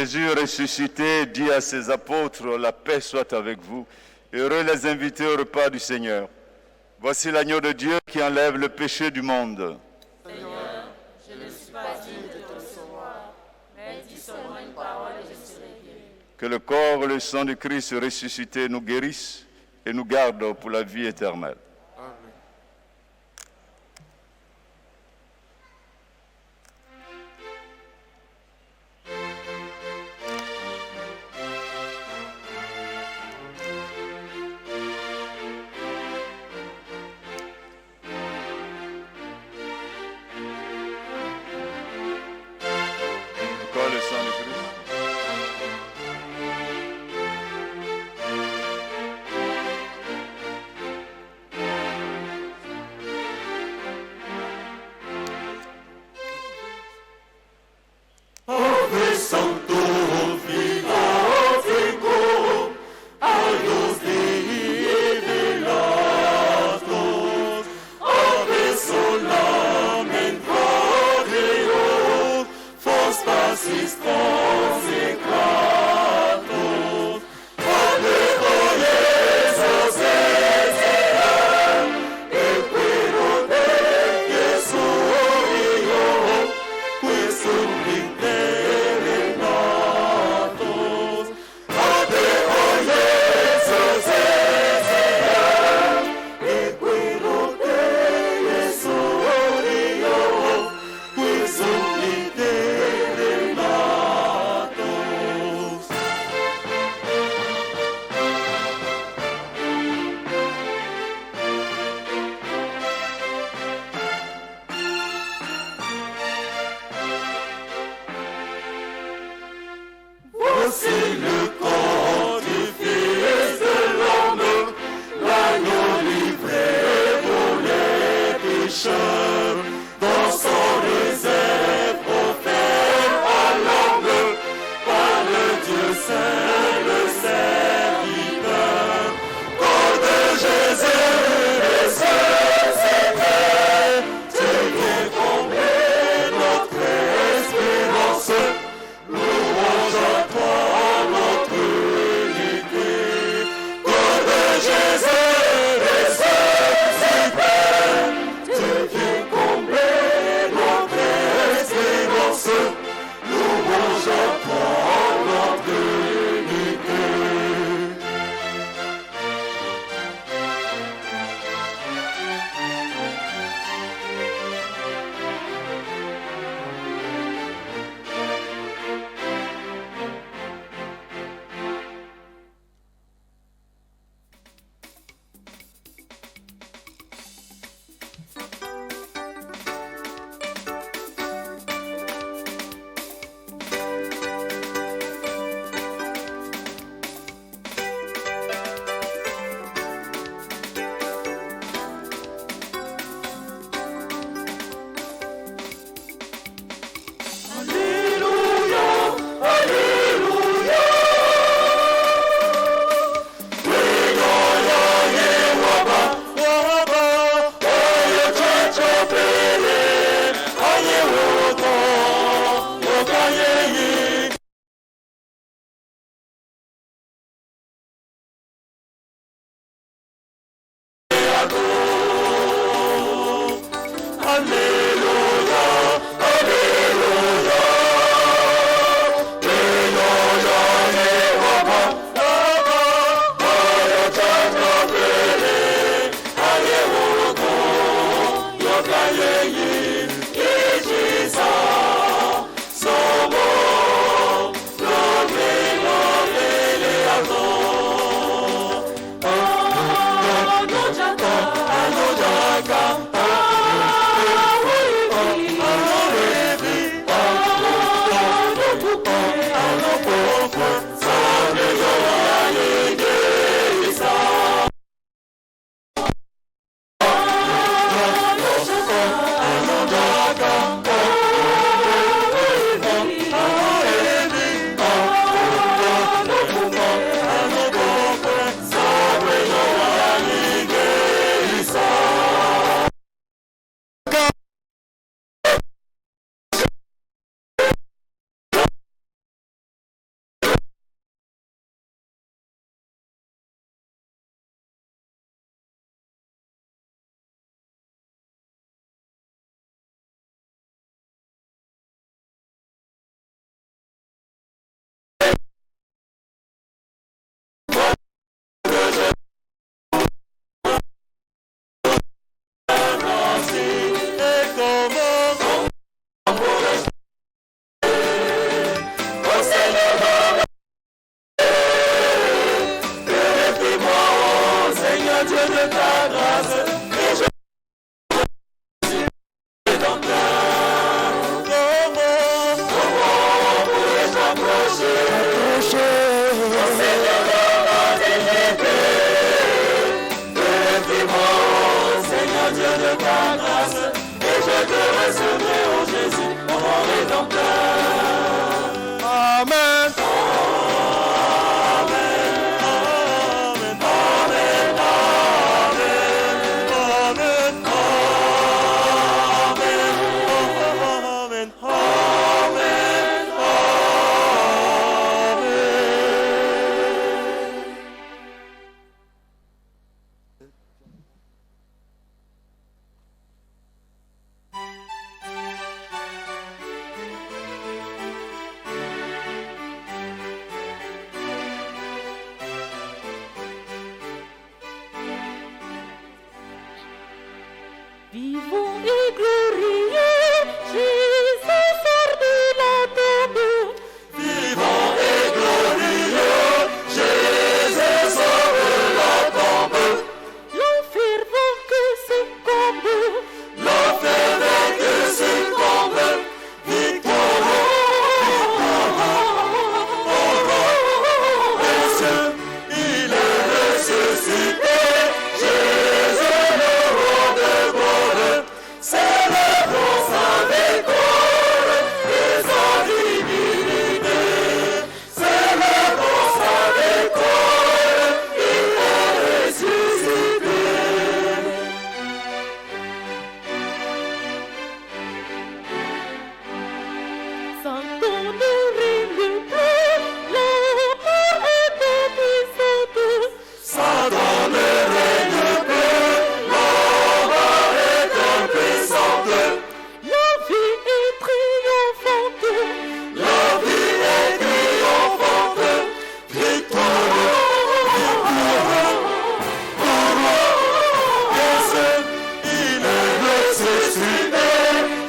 Jésus ressuscité dit à ses apôtres, la paix soit avec vous. Heureux les invités au repas du Seigneur. Voici l'agneau de Dieu qui enlève le péché du monde. Seigneur, je ne suis pas digne de te recevoir, mais dis seulement une parole et je serai guéri. Que le corps et le sang du Christ ressuscité nous guérissent et nous gardent pour la vie éternelle. Le sang du Christ. Ave Sancto Filotico, Agnus Dei velator, Ave Solamen Deus, Fos Passis consecrator, Ave o Jesus Ezean, Equiro de Jesuio, Qui sublime natos, Ave o Jesus Ezean, Equiro de Jesuio, Qui sublime natos. Voici le corps du Fils de l'homme, l'agneau livré pour les pécheurs, dans son réserve offert à l'homme, par le Dieu Saint, le serviteur. Corps de Jésus ressuscité, tu viens combler notre espérance. Louange à toi, notre unité. Corps de Jésus ressuscité, tu viens combler notre espérance. Louange à toi, notre unité. de ta grâce, et je te recevrai, ô Jésus, ô mon Rédempteur. Amen. Vivons et glorieux, Jésus sort de la tombe. Vivant et glorieux, Jésus sort de la tombe. L'enfer vaincu succombe. L'enfer vaincu succombe. Victorieux, il est ressuscité. Jésus le roi de gloire. Célébrons sa victoire et sa divinité. Célébrons sa victoire, il est ressuscité. Sans ton ne règne plus, la mort est puissante. Satan ne règne plus, la mort est impuissante. La vie est triomphante. La vie est triomphante. Victorieux, Jésus, il est ressuscité.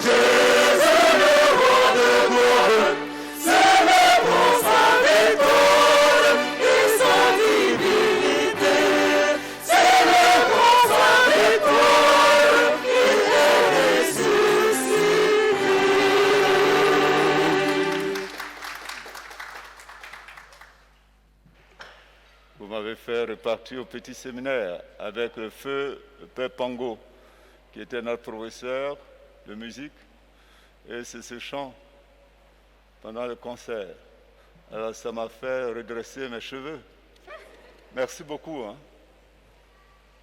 Jésus le roi de gloire. Célébrons sa victoire et sa divinité. Célébrons sa victoire, il est ressuscité. Vous m'avez fait repartir au petit séminaire avec le feu Père Pango, qui était notre professeur de musique. Et c'est ce chant pendant le concert. Alors ça m'a fait redresser mes cheveux. Merci beaucoup.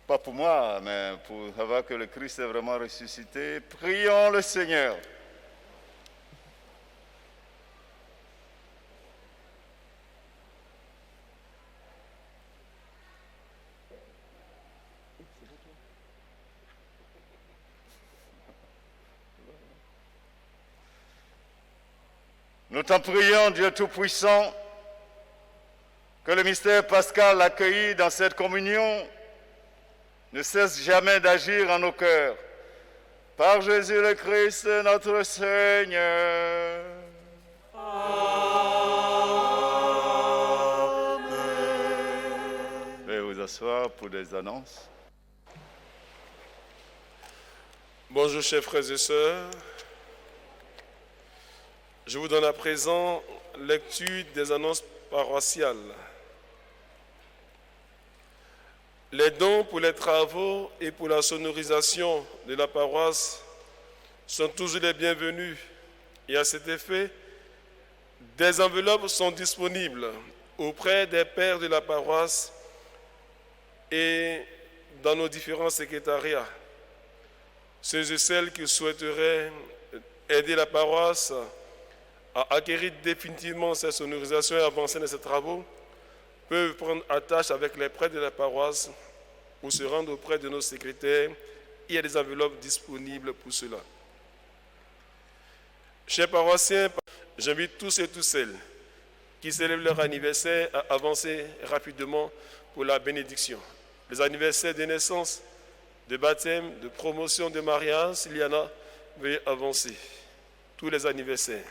Pas pour moi, mais pour savoir que le Christ est vraiment ressuscité. Prions le Seigneur. Nous t'en prions, Dieu Tout-Puissant, que le mystère pascal accueilli dans cette communion ne cesse jamais d'agir en nos cœurs. Par Jésus le Christ, notre Seigneur. Veuillez vous asseoir pour des annonces. Bonjour chers frères et sœurs. Je vous donne à présent lecture des annonces paroissiales. Les dons pour les travaux et pour la sonorisation de la paroisse sont toujours les bienvenus et à cet effet, des enveloppes sont disponibles auprès des pères de la paroisse et dans nos différents secrétariats. Ceux et celles qui souhaiteraient aider la paroisse à acquérir définitivement cette sonorisation et avancer dans ces travaux peuvent prendre attache avec les prêtres de la paroisse ou se rendre auprès de nos secrétaires. Il y a des enveloppes disponibles pour cela. Chers paroissiens, j'invite tous et toutes celles qui célèbrent leur anniversaire à avancer rapidement pour la bénédiction. Les anniversaires de naissance, de baptême, de promotion, de mariage, s'il y en a, veuillez avancer. Tous les anniversaires.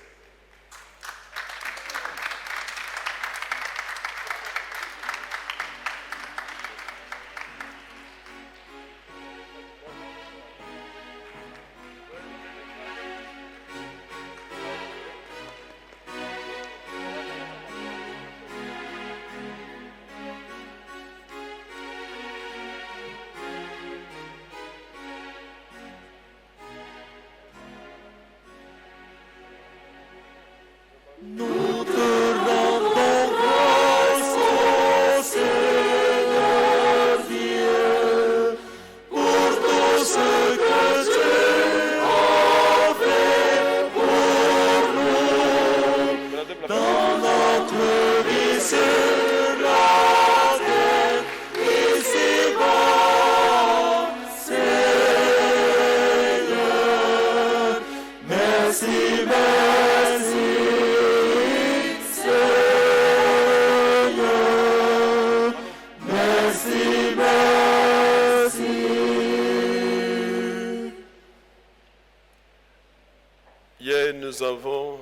nous avons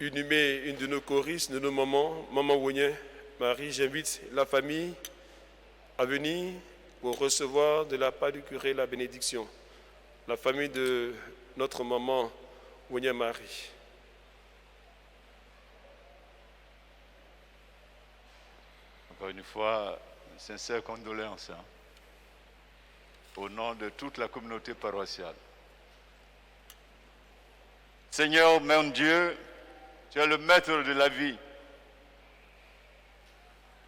inhumé une de nos choristes, de nos mamans, Maman Wonyen Marie. J'invite la famille à venir pour recevoir de la part du curé la bénédiction. La famille de notre maman Wonyen Marie. Encore une fois, sincères condoléances au nom de toute la communauté paroissiale. Seigneur, mon Dieu, tu es le maître de la vie.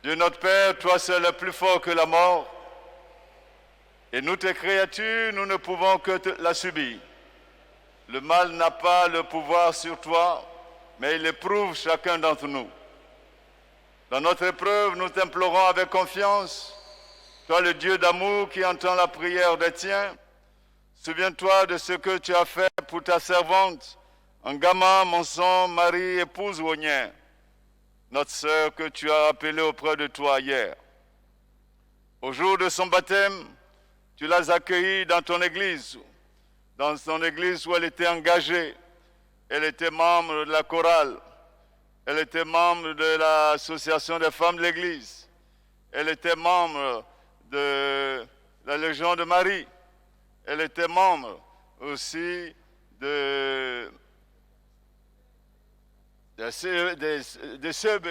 Dieu notre Père, toi seul es plus fort que la mort. Et nous, tes créatures, nous ne pouvons que la subir. Le mal n'a pas le pouvoir sur toi, mais il éprouve chacun d'entre nous. Dans notre épreuve, nous t'implorons avec confiance, toi le Dieu d'amour qui entend la prière des tiens. Souviens-toi de ce que tu as fait pour ta servante, Ngama Monson Marie, épouse Wonyen, notre sœur que tu as appelée auprès de toi hier. Au jour de son baptême, tu l'as accueillie dans ton église où elle était engagée. Elle était membre de la chorale. Elle était membre de l'association des femmes de l'église. Elle était membre de la Légion de Marie. Elle était membre aussi des CEB.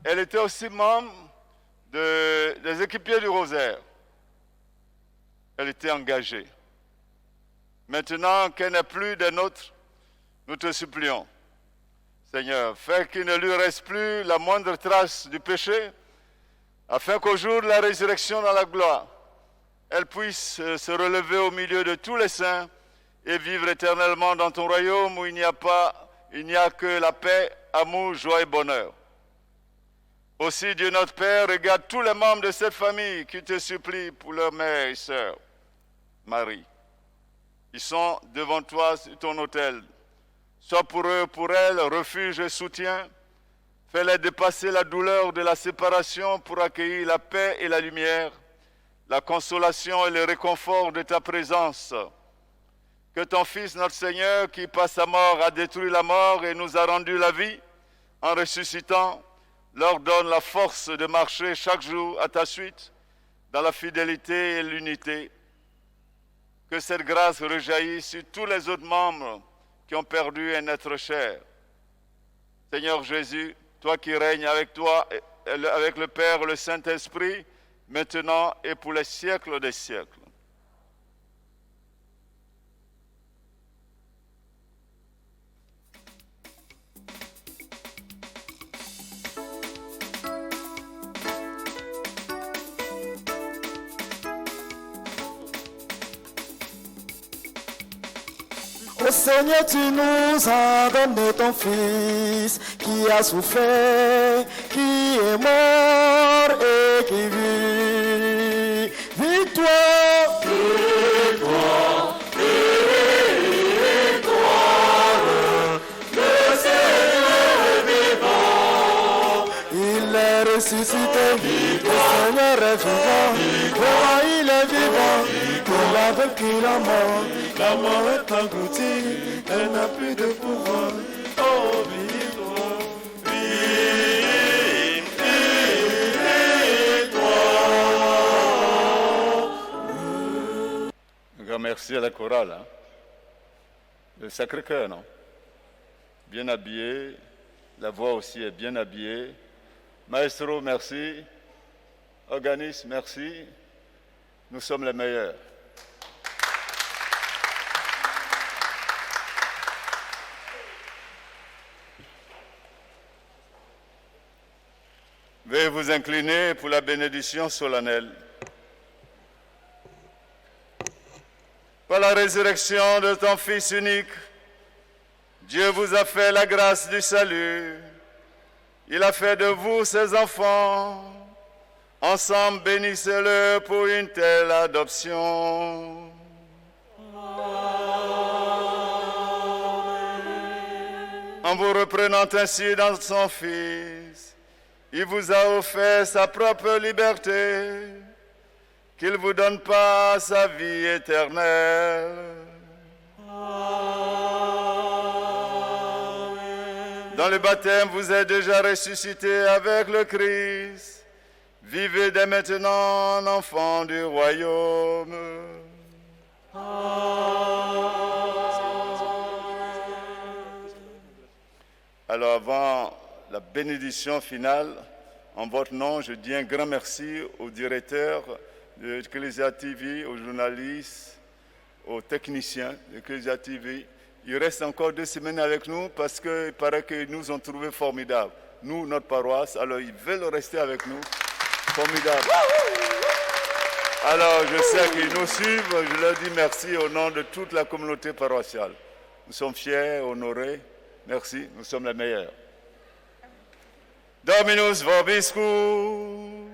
Elle était aussi membre des équipiers du Rosaire. Elle était engagée. Maintenant qu'elle n'est plus des nôtres, nous te supplions, Seigneur, fais qu'il ne lui reste plus la moindre trace du péché, afin qu'au jour de la résurrection dans la gloire, elle puisse se relever au milieu de tous les saints et vivre éternellement dans ton royaume où il n'y a que la paix, amour, joie et bonheur. Aussi, Dieu notre Père, regarde tous les membres de cette famille qui te supplient pour leur mère et sœur, Marie. Ils sont devant toi sur ton autel. Sois pour eux, pour elles, refuge et soutien. Fais-les dépasser la douleur de la séparation pour accueillir la paix et la lumière, la consolation et le réconfort de ta présence. Que ton Fils, notre Seigneur, qui par sa mort a détruit la mort et nous a rendu la vie, en ressuscitant, leur donne la force de marcher chaque jour à ta suite, dans la fidélité et l'unité. Que cette grâce rejaillisse sur tous les autres membres qui ont perdu un être cher. Seigneur Jésus, toi qui règnes avec le Père et le Saint-Esprit, maintenant et pour les siècles des siècles. Ô Seigneur, tu nous as donné ton Fils qui a souffert, qui est mort et qui vit. Victoire, victoire, victoire, le Seigneur est vivant. Il est ressuscité, le Seigneur est vivant. Oh, il est vivant. Il a vaincu la mort. La mort est engloutie, elle n'a plus de pouvoir. Oh, victoire, victoire. Un grand merci à la chorale. Le Sacré-Cœur, non? Bien habillé. La voix aussi est bien habillée. Maestro, merci. Organiste, merci. Nous sommes les meilleurs. Veuillez vous incliner pour la bénédiction solennelle. Par la résurrection de ton Fils unique, Dieu vous a fait la grâce du salut. Il a fait de vous ses enfants. Ensemble, bénissez-le pour une telle adoption. En vous reprenant ainsi dans son Fils, il vous a offert sa propre liberté. qu'il vous donne pas sa vie éternelle. Dans le baptême, vous êtes déjà ressuscité avec le Christ. Vivez dès maintenant en enfant du royaume. Alors avant la bénédiction finale, en votre nom, je dis un grand merci au directeur de Ecclesia TV, aux journalistes, aux techniciens d'Ecclesia TV. Il reste encore 2 semaines avec nous parce qu'il paraît qu'ils nous ont trouvés formidables. Nous, notre paroisse, alors ils veulent rester avec nous. Formidable. Alors je sais qu'ils nous suivent, je leur dis merci au nom de toute la communauté paroissiale. Nous sommes fiers, honorés. Merci, nous sommes les meilleurs. Dominus vobiscum.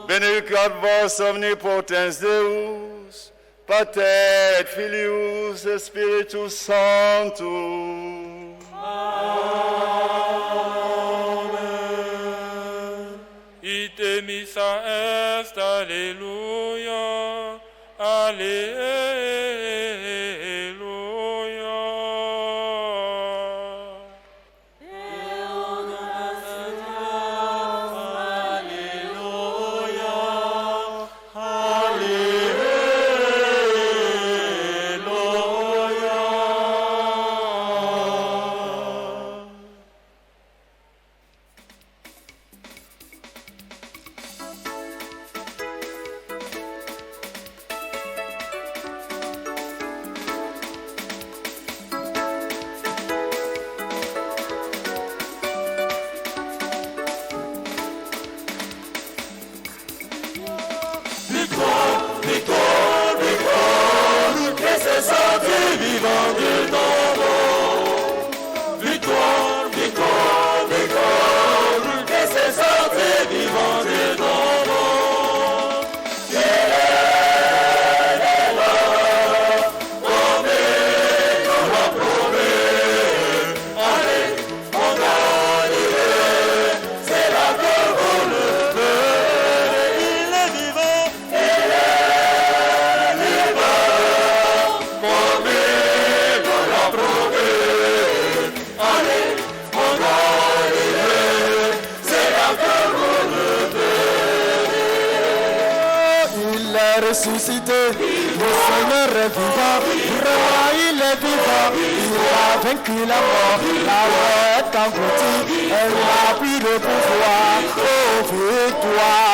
Benedicat vos omnipotens Deus, Pater et Filius et Spiritus Sanctus. Amen. Ite missa est, Alléluia, Alléluia. Ressuscité, le Seigneur est vivant, il est vivant, il a vaincu la mort, la mort est engloutie, elle a pris le pouvoir, oh victoire.